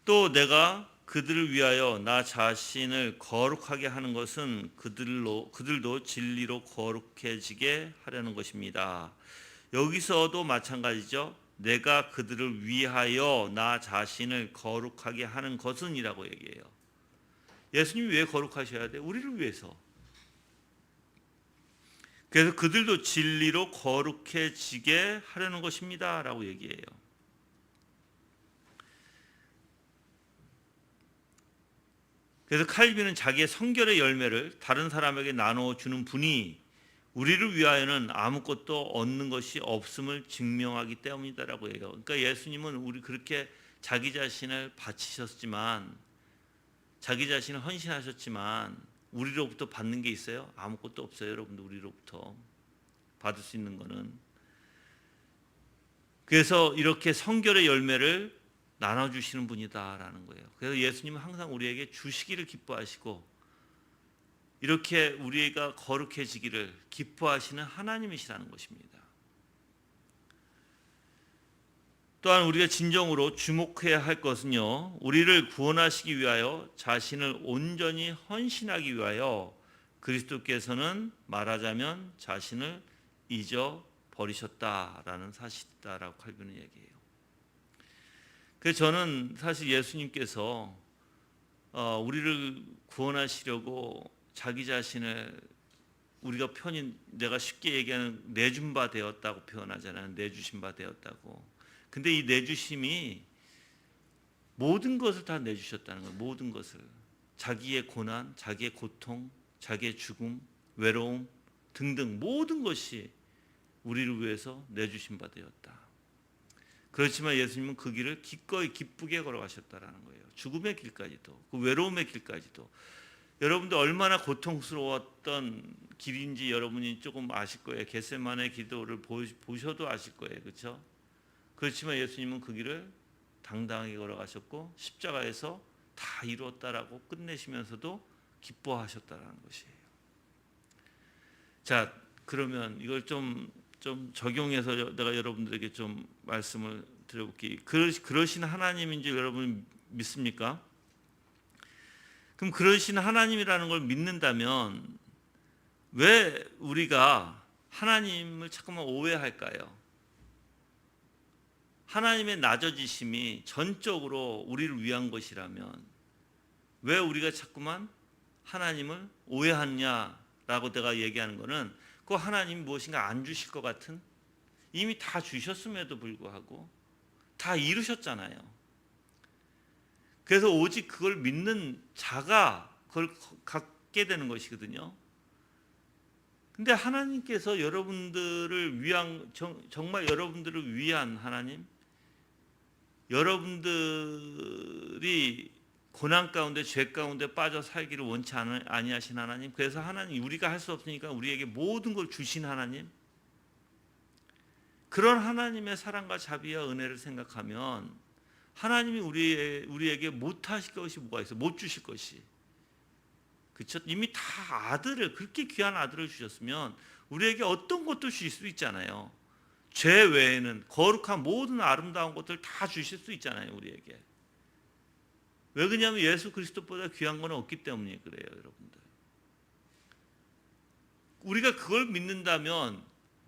또 내가 그들을 위하여 나 자신을 거룩하게 하는 것은 그들도 진리로 거룩해지게 하려는 것입니다. 여기서도 마찬가지죠. 내가 그들을 위하여 나 자신을 거룩하게 하는 것은이라고 얘기해요. 예수님이 왜 거룩하셔야 돼? 우리를 위해서. 그래서 그들도 진리로 거룩해지게 하려는 것입니다 라고 얘기해요. 그래서 칼빈은 자기의 성결의 열매를 다른 사람에게 나누어 주는 분이 우리를 위하여는 아무것도 얻는 것이 없음을 증명하기 때문이다라고 해요. 그러니까 예수님은 우리 그렇게 자기 자신을 바치셨지만 자기 자신을 헌신하셨지만 우리로부터 받는 게 있어요? 아무것도 없어요. 여러분들 우리로부터 받을 수 있는 거는. 그래서 이렇게 성결의 열매를 나눠주시는 분이다라는 거예요. 그래서 예수님은 항상 우리에게 주시기를 기뻐하시고 이렇게 우리가 거룩해지기를 기뻐하시는 하나님이시라는 것입니다. 또한 우리가 진정으로 주목해야 할 것은요, 우리를 구원하시기 위하여 자신을 온전히 헌신하기 위하여 그리스도께서는 말하자면 자신을 잊어버리셨다라는 사실이다라고 칼빈은 얘기해요. 그래서 저는 사실 예수님께서 우리를 구원하시려고 자기 자신을 우리가 내가 쉽게 얘기하는 내준 바 되었다고 표현하잖아요. 내주신 바 되었다고. 근데 이 내주심이 모든 것을 다 내주셨다는 거예요. 모든 것을. 자기의 고난, 자기의 고통, 자기의 죽음, 외로움 등등 모든 것이 우리를 위해서 내주신 바 되었다. 그렇지만 예수님은 그 길을 기꺼이 기쁘게 걸어가셨다라는 거예요. 죽음의 길까지도, 그 외로움의 길까지도. 여러분들 얼마나 고통스러웠던 길인지 여러분이 조금 아실 거예요. 겟세마네 기도를 보셔도 아실 거예요. 그렇죠? 그렇지만 예수님은 그 길을 당당하게 걸어가셨고 십자가에서 다 이루었다라고 끝내시면서도 기뻐하셨다라는 것이에요. 자, 그러면 이걸 좀 적용해서 내가 여러분들에게 좀 말씀을 드려볼게요. 그러신 하나님인 줄 여러분 믿습니까? 그럼 그러신 하나님이라는 걸 믿는다면 왜 우리가 하나님을 자꾸만 오해할까요? 하나님의 낮아지심이 전적으로 우리를 위한 것이라면 왜 우리가 자꾸만 하나님을 오해하냐라고 내가 얘기하는 것은 그 하나님이 무엇인가 안 주실 것 같은, 이미 다 주셨음에도 불구하고 다 이루셨잖아요. 그래서 오직 그걸 믿는 자가 그걸 갖게 되는 것이거든요. 근데 하나님께서 여러분들을 위한, 정말 여러분들을 위한 하나님, 여러분들이 고난 가운데 죄 가운데 빠져 살기를 원치 아니하신 하나님, 그래서 하나님, 우리가 할 수 없으니까 우리에게 모든 걸 주신 하나님, 그런 하나님의 사랑과 자비와 은혜를 생각하면 하나님이 우리에게 못 하실 것이 뭐가 있어요? 못 주실 것이. 그렇죠? 이미 다 아들을, 그렇게 귀한 아들을 주셨으면 우리에게 어떤 것도 주실 수 있잖아요. 죄 외에는 거룩한 모든 아름다운 것들 다 주실 수 있잖아요, 우리에게. 왜 그러냐면 예수 그리스도보다 귀한 건 없기 때문에 그래요, 여러분들. 우리가 그걸 믿는다면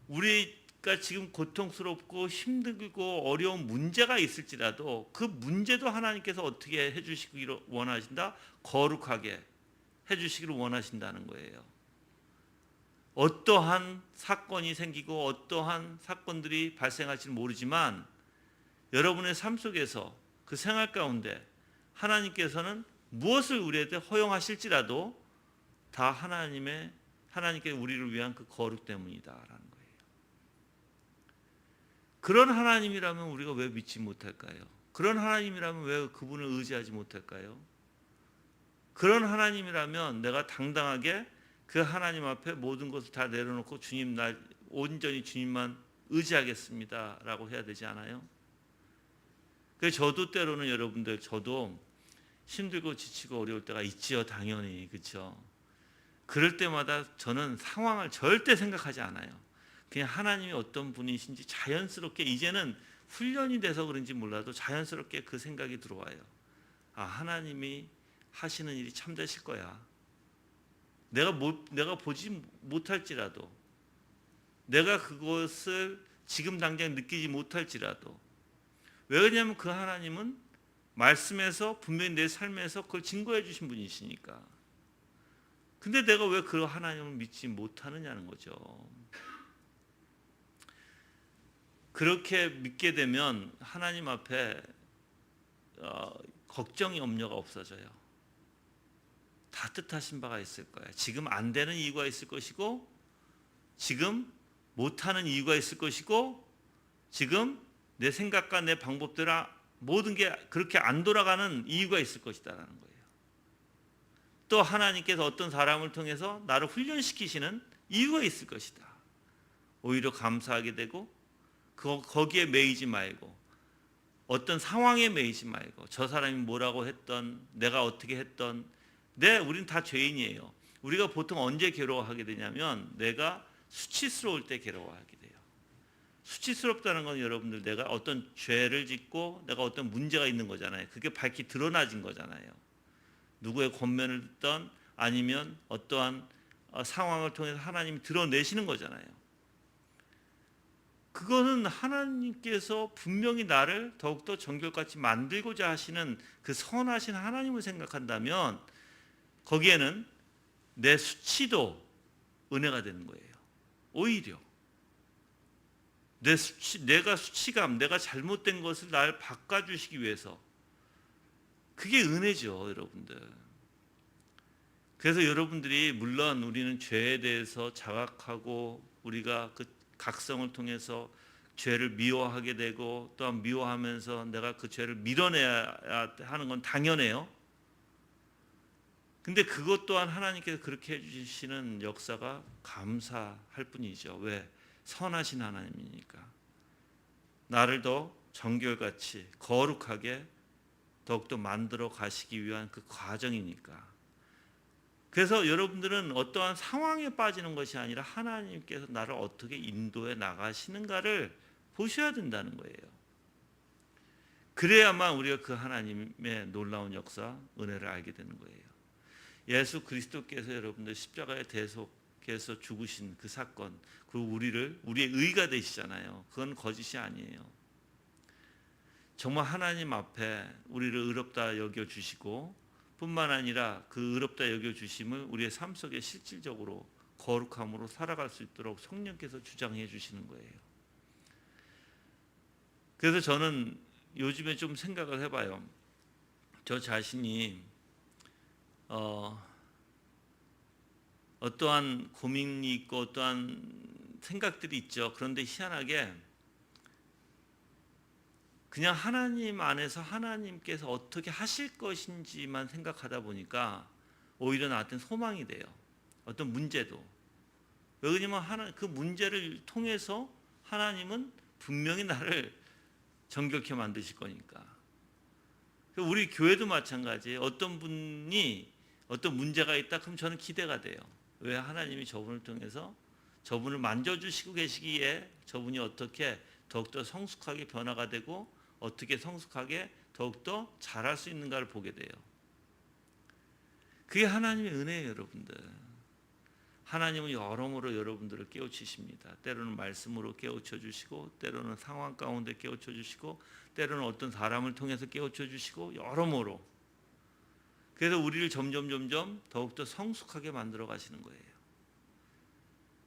우리가 지금 고통스럽고 힘들고 어려운 문제가 있을지라도 그 문제도 하나님께서 어떻게 해주시기를 원하신다? 거룩하게 해주시기를 원하신다는 거예요. 어떠한 사건이 생기고 어떠한 사건들이 발생할지는 모르지만 여러분의 삶 속에서 그 생활 가운데 하나님께서는 무엇을 우리한테 허용하실지라도 다 하나님께 우리를 위한 그 거룩 때문이다라는 거예요. 그런 하나님이라면 우리가 왜 믿지 못할까요? 그런 하나님이라면 왜 그분을 의지하지 못할까요? 그런 하나님이라면 내가 당당하게 그 하나님 앞에 모든 것을 다 내려놓고 주님, 날 온전히 주님만 의지하겠습니다라고 해야 되지 않아요? 그래서 저도 때로는 여러분들, 저도 힘들고 지치고 어려울 때가 있지요, 당연히. 그렇죠? 그럴 때마다 저는 상황을 절대 생각하지 않아요. 그냥 하나님이 어떤 분이신지 자연스럽게, 이제는 훈련이 돼서 그런지 몰라도 자연스럽게 그 생각이 들어와요. 아, 하나님이 하시는 일이 참되실 거야. 내가 보지 못할지라도, 내가 그것을 지금 당장 느끼지 못할지라도. 왜 그러냐면 그 하나님은 말씀에서 분명히 내 삶에서 그걸 증거해 주신 분이시니까. 근데 내가 왜 그 하나님을 믿지 못하느냐는 거죠. 그렇게 믿게 되면 하나님 앞에 걱정이, 염려가 없어져요. 다 뜻하신 바가 있을 거예요. 지금 안 되는 이유가 있을 것이고, 지금 못하는 이유가 있을 것이고, 지금 내 생각과 내 방법대로 모든 게 그렇게 안 돌아가는 이유가 있을 것이다라는 거예요. 또 하나님께서 어떤 사람을 통해서 나를 훈련시키시는 이유가 있을 것이다. 오히려 감사하게 되고 거기에 매이지 말고, 어떤 상황에 매이지 말고, 저 사람이 뭐라고 했던, 내가 어떻게 했던, 우리는 다 죄인이에요. 우리가 보통 언제 괴로워하게 되냐면 내가 수치스러울 때 괴로워하게 돼요. 수치스럽다는 건 여러분들, 내가 어떤 죄를 짓고 내가 어떤 문제가 있는 거잖아요. 그게 밝히 드러나진 거잖아요. 누구의 권면을 듣던 아니면 어떠한 상황을 통해서 하나님이 드러내시는 거잖아요. 그거는 하나님께서 분명히 나를 더욱더 정결같이 만들고자 하시는 그 선하신 하나님을 생각한다면 거기에는 내 수치도 은혜가 되는 거예요. 오히려 내가 수치감, 내가 잘못된 것을 날 바꿔주시기 위해서, 그게 은혜죠, 여러분들. 그래서 여러분들이 물론 우리는 죄에 대해서 자각하고 우리가 그 각성을 통해서 죄를 미워하게 되고 또한 미워하면서 내가 그 죄를 밀어내야 하는 건 당연해요. 근데 그것 또한 하나님께서 그렇게 해주시는 역사가 감사할 뿐이죠. 왜? 선하신 하나님이니까. 나를 더 정결같이 거룩하게 더욱더 만들어 가시기 위한 그 과정이니까. 그래서 여러분들은 어떠한 상황에 빠지는 것이 아니라 하나님께서 나를 어떻게 인도해 나가시는가를 보셔야 된다는 거예요. 그래야만 우리가 그 하나님의 놀라운 역사, 은혜를 알게 되는 거예요. 예수 그리스도께서 여러분들 십자가에 대속해서 죽으신 그 사건, 그리고 우리의 의가 되시잖아요. 그건 거짓이 아니에요. 정말 하나님 앞에 우리를 의롭다 여겨주시고 뿐만 아니라 그 의롭다 여겨주심을 우리의 삶 속에 실질적으로 거룩함으로 살아갈 수 있도록 성령께서 주장해 주시는 거예요. 그래서 저는 요즘에 좀 생각을 해봐요. 저 자신이 어떠한 고민이 있고 어떠한 생각들이 있죠. 그런데 희한하게 그냥 하나님 안에서 하나님께서 어떻게 하실 것인지만 생각하다 보니까 오히려 나한테는 소망이 돼요. 어떤 문제도. 왜냐면 그 문제를 통해서 하나님은 분명히 나를 정결케 만드실 거니까. 우리 교회도 마찬가지예요. 어떤 분이 어떤 문제가 있다 그럼 저는 기대가 돼요. 왜? 하나님이 저분을 통해서 저분을 만져주시고 계시기에 저분이 어떻게 더욱더 성숙하게 변화가 되고 어떻게 성숙하게 더욱더 잘할 수 있는가를 보게 돼요. 그게 하나님의 은혜예요, 여러분들. 하나님은 여러모로 여러분들을 깨우치십니다. 때로는 말씀으로 깨우쳐 주시고 때로는 상황 가운데 깨우쳐 주시고 때로는 어떤 사람을 통해서 깨우쳐 주시고 여러모로. 그래서 우리를 점점 더욱더 성숙하게 만들어 가시는 거예요.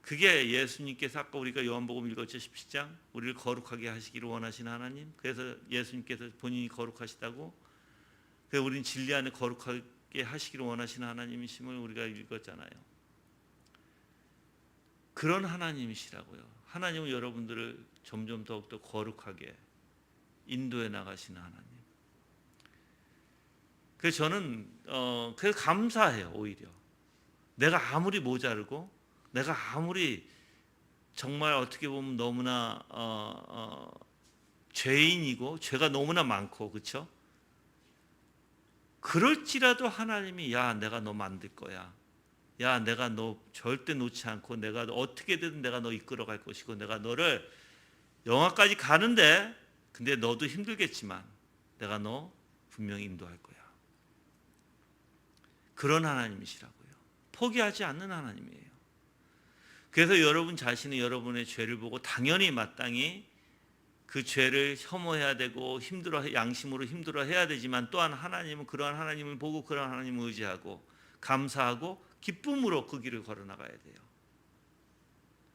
그게 예수님께서 아까 우리가 요한복음 읽었죠, 17장. 우리를 거룩하게 하시기를 원하시는 하나님. 그래서 예수님께서 본인이 거룩하시다고, 그래서 우리는 진리 안에 거룩하게 하시기를 원하시는 하나님이심을 우리가 읽었잖아요. 그런 하나님이시라고요. 하나님은 여러분들을 점점 더욱더 거룩하게 인도해 나가시는 하나님. 그래서 저는 그래서 감사해요. 오히려 내가 아무리 모자르고 내가 아무리 정말 어떻게 보면 너무나 죄인이고 죄가 너무나 많고 그렇죠? 그럴지라도 하나님이 야 내가 너 만들 거야. 야 내가 너 절대 놓지 않고 내가 어떻게든 내가 너 이끌어 갈 것이고 내가 너를 영화까지 가는데 근데 너도 힘들겠지만 내가 너 분명히 인도할 거야. 그런 하나님이시라고요. 포기하지 않는 하나님이에요. 그래서 여러분 자신이 여러분의 죄를 보고 당연히 마땅히 그 죄를 혐오해야 되고 양심으로 힘들어해야 되지만 또한 하나님은 그러한 하나님을 보고 그러한 하나님을 의지하고 감사하고 기쁨으로 그 길을 걸어나가야 돼요.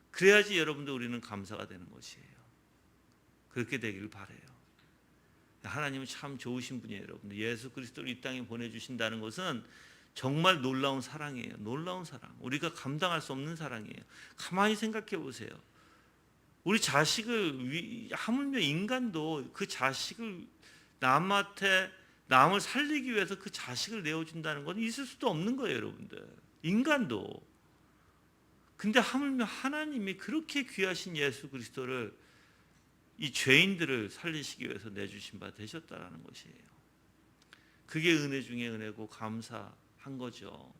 그래야지 여러분들 우리는 감사가 되는 것이에요. 그렇게 되기를 바라요. 하나님은 참 좋으신 분이에요. 여러분들 예수 그리스도를 이 땅에 보내주신다는 것은 정말 놀라운 사랑이에요. 놀라운 사랑. 우리가 감당할 수 없는 사랑이에요. 가만히 생각해 보세요. 우리 자식을 하물며 인간도 그 자식을 남을 살리기 위해서 그 자식을 내어준다는 건 있을 수도 없는 거예요, 여러분들. 인간도. 근데 하물며 하나님이 그렇게 귀하신 예수 그리스도를 이 죄인들을 살리시기 위해서 내주신 바 되셨다라는 것이에요. 그게 은혜 중에 은혜고 감사한 거죠.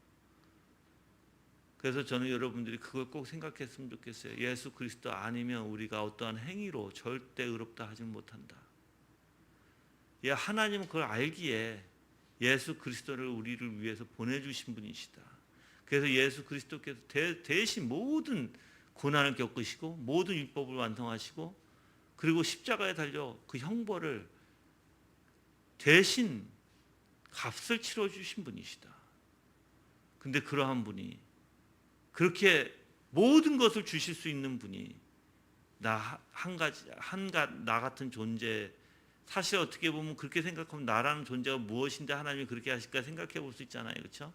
그래서 저는 여러분들이 그걸 꼭 생각했으면 좋겠어요. 예수 그리스도 아니면 우리가 어떠한 행위로 절대 의롭다 하지 못한다. 예, 하나님은 그걸 알기에 예수 그리스도를 우리를 위해서 보내주신 분이시다. 그래서 예수 그리스도께서 대신 모든 고난을 겪으시고 모든 율법을 완성하시고 그리고 십자가에 달려 그 형벌을 대신 값을 치러주신 분이시다. 근데 그러한 분이 그렇게 모든 것을 주실 수 있는 분이 나 같은 존재를 사실 어떻게 보면 그렇게 생각하면 나라는 존재가 무엇인데 하나님이 그렇게 하실까 생각해 볼 수 있잖아요. 그렇죠?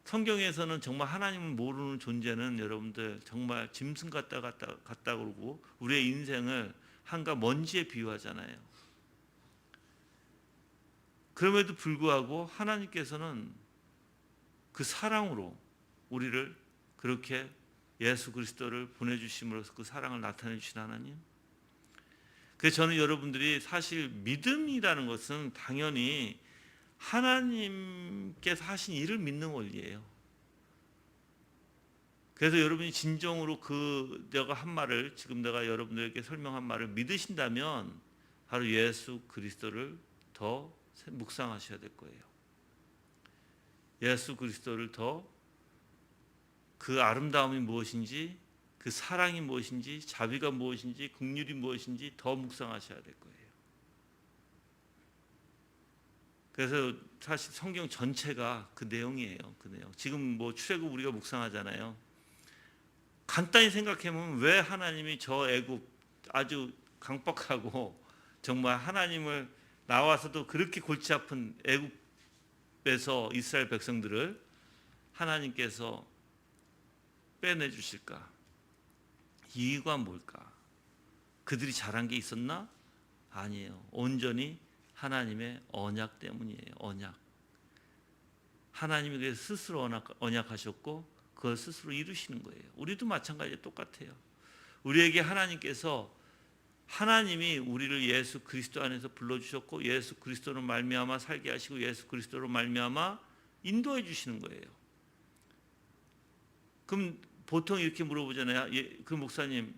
성경에서는 정말 하나님을 모르는 존재는 여러분들 정말 짐승 같다 그러고 우리의 인생을 한가 먼지에 비유하잖아요. 그럼에도 불구하고 하나님께서는 그 사랑으로 우리를 그렇게 예수 그리스도를 보내주심으로써 그 사랑을 나타내 주신 하나님. 그래서 저는 여러분들이 사실 믿음이라는 것은 당연히 하나님께서 하신 일을 믿는 원리예요. 그래서 여러분이 진정으로 내가 한 말을, 지금 내가 여러분들에게 설명한 말을 믿으신다면 바로 예수 그리스도를 더 묵상하셔야 될 거예요. 예수 그리스도를 더 그 아름다움이 무엇인지, 그 사랑이 무엇인지, 자비가 무엇인지, 긍휼이 무엇인지 더 묵상하셔야 될 거예요. 그래서 사실 성경 전체가 그 내용이에요. 그 내용. 지금 뭐 출애굽 우리가 묵상하잖아요. 간단히 생각해보면 왜 하나님이 저 애굽 아주 강박하고 정말 하나님을 나와서도 그렇게 골치 아픈 애굽에서 이스라엘 백성들을 하나님께서 빼내 주실까? 이유가 뭘까? 그들이 잘한 게 있었나? 아니에요. 온전히 하나님의 언약 때문이에요. 언약. 하나님이 그래서 스스로 언약하셨고 그걸 스스로 이루시는 거예요. 우리도 마찬가지로 똑같아요. 우리에게 하나님이 우리를 예수 그리스도 안에서 불러주셨고 예수 그리스도로 말미암아 살게 하시고 예수 그리스도로 말미암아 인도해 주시는 거예요. 그럼 보통 이렇게 물어보잖아요. 그 목사님,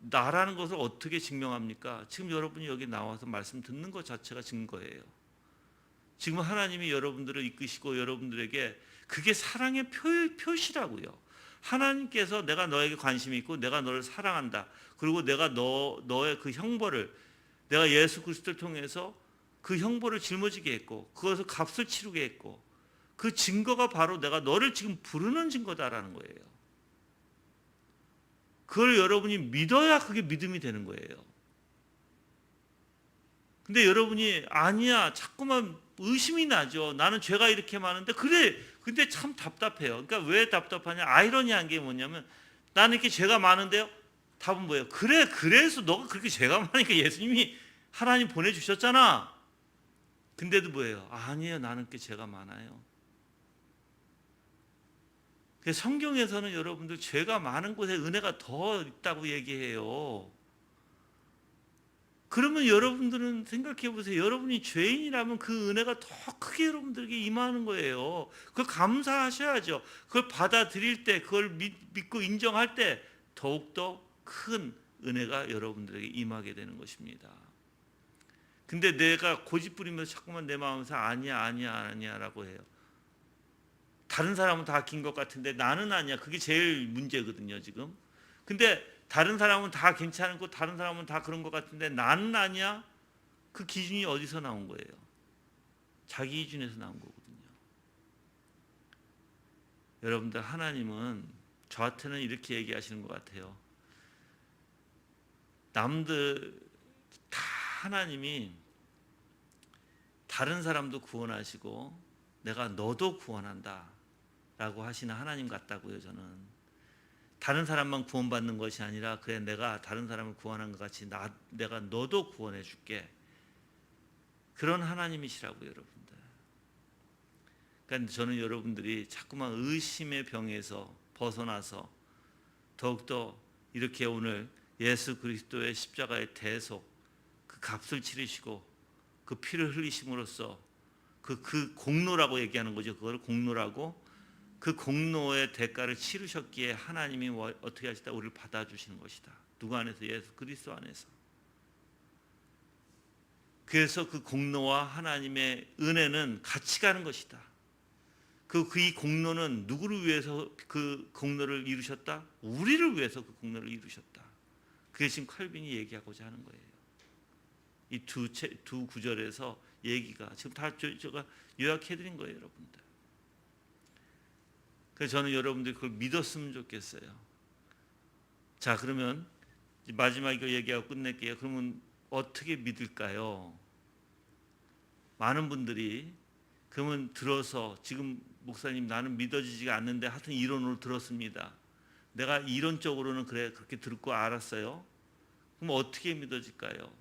나라는 것을 어떻게 증명합니까? 지금 여러분이 여기 나와서 말씀 듣는 것 자체가 증거예요. 지금 하나님이 여러분들을 이끄시고 여러분들에게 그게 사랑의 표시라고요. 하나님께서 내가 너에게 관심이 있고 내가 너를 사랑한다. 그리고 내가 너의 그 형벌을 내가 예수 그리스도를 통해서 그 형벌을 짊어지게 했고 그것을 값을 치르게 했고 그 증거가 바로 내가 너를 지금 부르는 증거다라는 거예요. 그걸 여러분이 믿어야 그게 믿음이 되는 거예요. 근데 여러분이 아니야 자꾸만 의심이 나죠. 나는 죄가 이렇게 많은데 그래. 근데 참 답답해요. 그러니까 왜 답답하냐? 아이러니한 게 뭐냐면 나는 이렇게 죄가 많은데요. 답은 뭐예요? 그래 그래서 너가 그렇게 죄가 많으니까 예수님이 하나님 보내주셨잖아. 근데도 뭐예요? 아니에요. 나는 그 죄가 많아요. 성경에서는 여러분들 죄가 많은 곳에 은혜가 더 있다고 얘기해요. 그러면 여러분들은 생각해 보세요. 여러분이 죄인이라면 그 은혜가 더 크게 여러분들에게 임하는 거예요. 그걸 감사하셔야죠. 그걸 받아들일 때, 그걸 믿고 인정할 때 더욱더 큰 은혜가 여러분들에게 임하게 되는 것입니다. 근데 내가 고집부리면서 자꾸만 내 마음에서 아니야 라고 해요. 다른 사람은 다 긴 것 같은데 나는 아니야. 그게 제일 문제거든요 지금. 근데 다른 사람은 다 괜찮고 다른 사람은 다 그런 것 같은데 나는 아니야. 그 기준이 어디서 나온 거예요? 자기 기준에서 나온 거거든요. 여러분들 하나님은 저한테는 이렇게 얘기하시는 것 같아요. 남들 다 하나님이 다른 사람도 구원하시고 내가 너도 구원한다 라고 하시는 하나님 같다고요. 저는 다른 사람만 구원받는 것이 아니라 그래 내가 다른 사람을 구원한 것 같이 내가 너도 구원해 줄게. 그런 하나님이시라고요. 여러분들. 그러니까 저는 여러분들이 자꾸만 의심의 병에서 벗어나서 더욱더 이렇게 오늘 예수 그리스도의 십자가의 대속 그 값을 치르시고 그 피를 흘리심으로써 그 공로라고 얘기하는 거죠. 그걸 공로라고 그 공로의 대가를 치르셨기에 하나님이 어떻게 하시다 우리를 받아주시는 것이다. 누구 안에서? 예수 그리스도 안에서. 그래서 그 공로와 하나님의 은혜는 같이 가는 것이다. 이 공로는 누구를 위해서 그 공로를 이루셨다? 우리를 위해서 그 공로를 이루셨다. 그게 지금 칼빈이 얘기하고자 하는 거예요. 이 두 구절에서 얘기가 지금 다 제가 요약해드린 거예요, 여러분들. 그래서 저는 여러분들이 그걸 믿었으면 좋겠어요. 자, 그러면 마지막 이거 얘기하고 끝낼게요. 그러면 어떻게 믿을까요? 많은 분들이 그러면 들어서 지금 목사님 나는 믿어지지가 않는데 하여튼 이론으로 들었습니다. 내가 이론적으로는 그래 그렇게 듣고 알았어요. 그럼 어떻게 믿어질까요?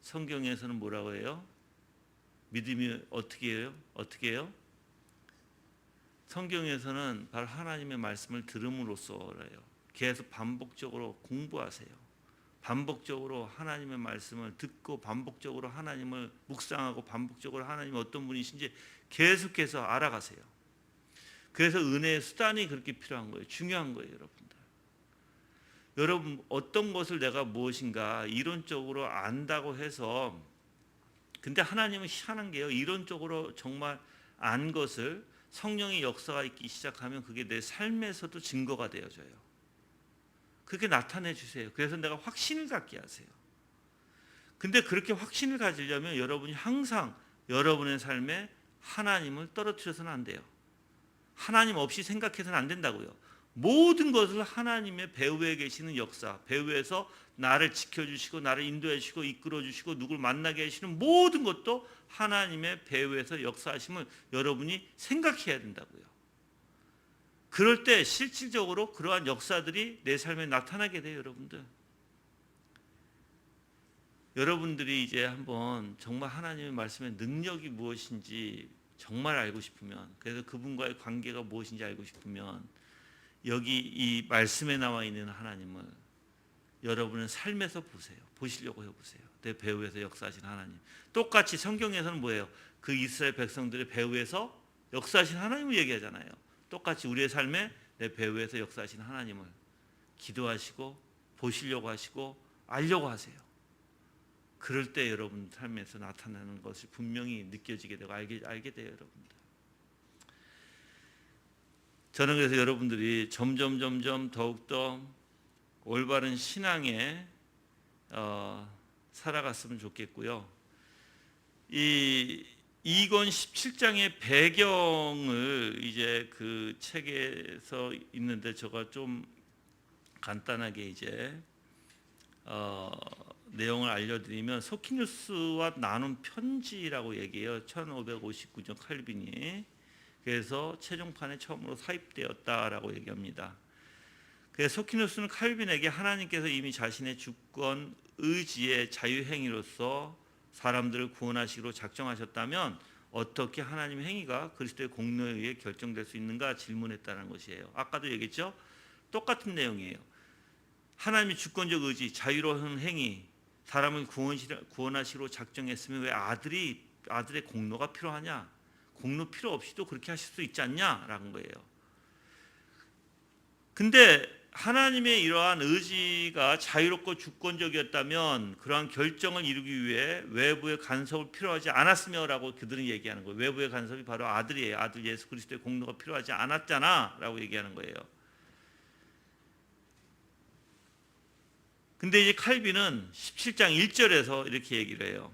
성경에서는 뭐라고 해요? 믿음이 어떻게 해요? 어떻게 해요? 성경에서는 바로 하나님의 말씀을 들음으로써래요. 계속 반복적으로 공부하세요. 반복적으로 하나님의 말씀을 듣고 반복적으로 하나님을 묵상하고 반복적으로 하나님이 어떤 분이신지 계속해서 알아가세요. 그래서 은혜의 수단이 그렇게 필요한 거예요. 중요한 거예요, 여러분들. 여러분 어떤 것을 내가 무엇인가 이론적으로 안다고 해서 근데 하나님은 희한한 게요. 이론적으로 정말 안 것을 성령의 역사가 있기 시작하면 그게 내 삶에서도 증거가 되어져요. 그렇게 나타내 주세요. 그래서 내가 확신을 갖게 하세요. 근데 그렇게 확신을 가지려면 여러분이 항상 여러분의 삶에 하나님을 떨어뜨려서는 안 돼요. 하나님 없이 생각해서는 안 된다고요. 모든 것을 하나님의 배후에 계시는 역사, 배후에서 나를 지켜주시고 나를 인도해 주시고 이끌어 주시고 누굴 만나게 하시는 모든 것도 하나님의 배후에서 역사하심을 여러분이 생각해야 된다고요. 그럴 때 실질적으로 그러한 역사들이 내 삶에 나타나게 돼요, 여러분들. 여러분들이 이제 한번 정말 하나님의 말씀의 능력이 무엇인지 정말 알고 싶으면, 그래서 그분과의 관계가 무엇인지 알고 싶으면 여기 이 말씀에 나와 있는 하나님을 여러분의 삶에서 보세요. 보시려고 해보세요. 내 배후에서 역사하신 하나님. 똑같이 성경에서는 뭐예요? 그 이스라엘 백성들의 배후에서 역사하신 하나님을 얘기하잖아요. 똑같이 우리의 삶에 내 배후에서 역사하신 하나님을 기도하시고 보시려고 하시고 알려고 하세요. 그럴 때 여러분 삶에서 나타나는 것이 분명히 느껴지게 되고 알게 돼요, 여러분들. 저는 그래서 여러분들이 점점 더욱더 올바른 신앙에 살아갔으면 좋겠고요. 이 이건 17장의 배경을 이제 그 책에서 있는데 제가 좀 간단하게 이제 내용을 알려드리면 소키누스와 나눈 편지라고 얘기해요. 1559년 칼빈이. 그래서 최종판에 처음으로 사입되었다라고 얘기합니다. 그래서 소키누스는 칼빈에게 하나님께서 이미 자신의 주권 의지의 자유행위로서 사람들을 구원하시기로 작정하셨다면 어떻게 하나님의 행위가 그리스도의 공로에 의해 결정될 수 있는가 질문했다는 것이에요. 아까도 얘기했죠? 똑같은 내용이에요. 하나님의 주권적 의지, 자유로운 행위, 사람을 구원하시기로 작정했으면 왜 아들의 공로가 필요하냐? 공로 필요 없이도 그렇게 하실 수 있지 않냐라는 거예요. 근데 하나님의 이러한 의지가 자유롭고 주권적이었다면 그러한 결정을 이루기 위해 외부의 간섭을 필요하지 않았으며라고 그들은 얘기하는 거예요. 외부의 간섭이 바로 아들이에요. 아들 예수 그리스도의 공로가 필요하지 않았잖아라고 얘기하는 거예요. 근데 이제 칼빈은 17장 1절에서 이렇게 얘기를 해요.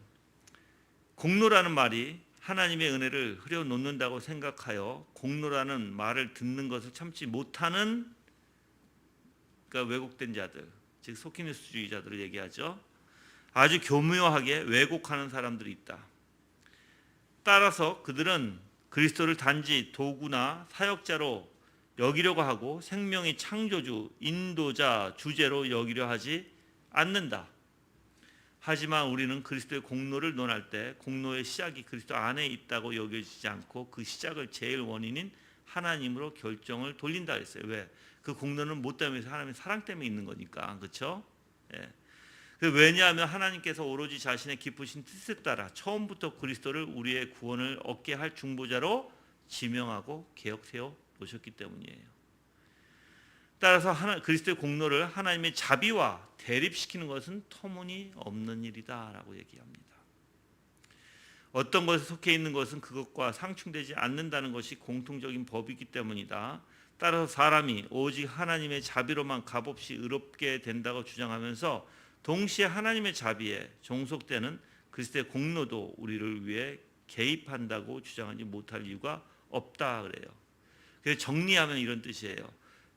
공로라는 말이 하나님의 은혜를 흐려놓는다고 생각하여 공로라는 말을 듣는 것을 참지 못하는 그러니까 왜곡된 자들, 즉 소키누스주의자들을 얘기하죠. 아주 교묘하게 왜곡하는 사람들이 있다. 따라서 그들은 그리스도를 단지 도구나 사역자로 여기려고 하고 생명의 창조주, 인도자, 주제로 여기려 하지 않는다. 하지만 우리는 그리스도의 공로를 논할 때 공로의 시작이 그리스도 안에 있다고 여겨지지 않고 그 시작을 제일 원인인 하나님으로 결정을 돌린다 했어요. 왜? 그 공로는 뭐 때문에? 하나님의 사랑 때문에 있는 거니까. 그렇죠? 예. 왜냐하면 하나님께서 오로지 자신의 기쁘신 뜻에 따라 처음부터 그리스도를 우리의 구원을 얻게 할 중보자로 지명하고 계획 세워 놓으셨기 때문이에요. 따라서 그리스도의 공로를 하나님의 자비와 대립시키는 것은 터무니없는 일이다라고 얘기합니다. 어떤 것에 속해 있는 것은 그것과 상충되지 않는다는 것이 공통적인 법이기 때문이다. 따라서 사람이 오직 하나님의 자비로만 값없이 의롭게 된다고 주장하면서 동시에 하나님의 자비에 종속되는 그리스도의 공로도 우리를 위해 개입한다고 주장하지 못할 이유가 없다 그래요. 그래서 정리하면 이런 뜻이에요.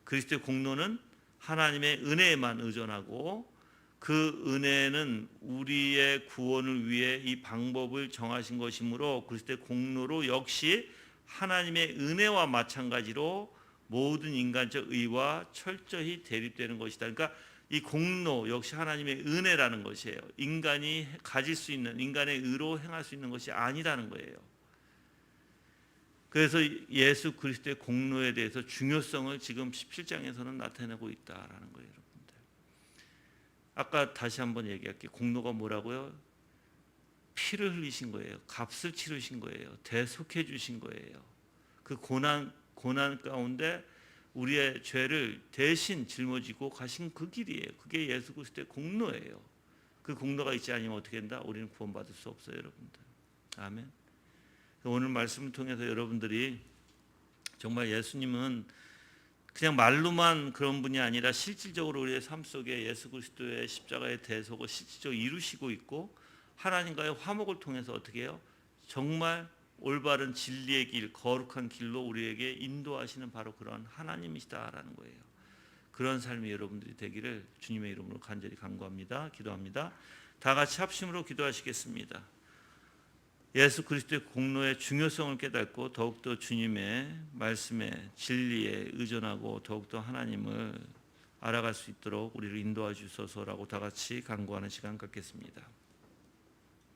그리스도의 공로는 하나님의 은혜에만 의존하고 그 은혜는 우리의 구원을 위해 이 방법을 정하신 것이므로 그리스도의 공로로 역시 하나님의 은혜와 마찬가지로 모든 인간적 의와 철저히 대립되는 것이다. 그러니까 이 공로 역시 하나님의 은혜라는 것이에요. 인간이 가질 수 있는, 인간의 의로 행할 수 있는 것이 아니라는 거예요. 그래서 예수 그리스도의 공로에 대해서 중요성을 지금 17장에서는 나타내고 있다라는 거예요, 여러분들. 아까 다시 한번 얘기할게요. 공로가 뭐라고요? 피를 흘리신 거예요. 값을 치르신 거예요. 대속해 주신 거예요. 그 고난 가운데 우리의 죄를 대신 짊어지고 가신 그 길이에요. 그게 예수 그리스도의 공로예요. 그 공로가 있지 않으면 어떻게 된다? 우리는 구원받을 수 없어요, 여러분들. 아멘. 오늘 말씀을 통해서 여러분들이 정말 예수님은 그냥 말로만 그런 분이 아니라 실질적으로 우리의 삶 속에 예수 그리스도의 십자가의 대속을 실질적으로 이루시고 있고 하나님과의 화목을 통해서 어떻게 해요? 정말 올바른 진리의 길, 거룩한 길로 우리에게 인도하시는 바로 그런 하나님이시다라는 거예요. 그런 삶이 여러분들이 되기를 주님의 이름으로 간절히 간구합니다. 기도합니다. 다 같이 합심으로 기도하시겠습니다. 예수 그리스도의 공로의 중요성을 깨닫고 더욱더 주님의 말씀에 진리에 의존하고 더욱더 하나님을 알아갈 수 있도록 우리를 인도해 주소서라고 다 같이 간구하는 시간 갖겠습니다.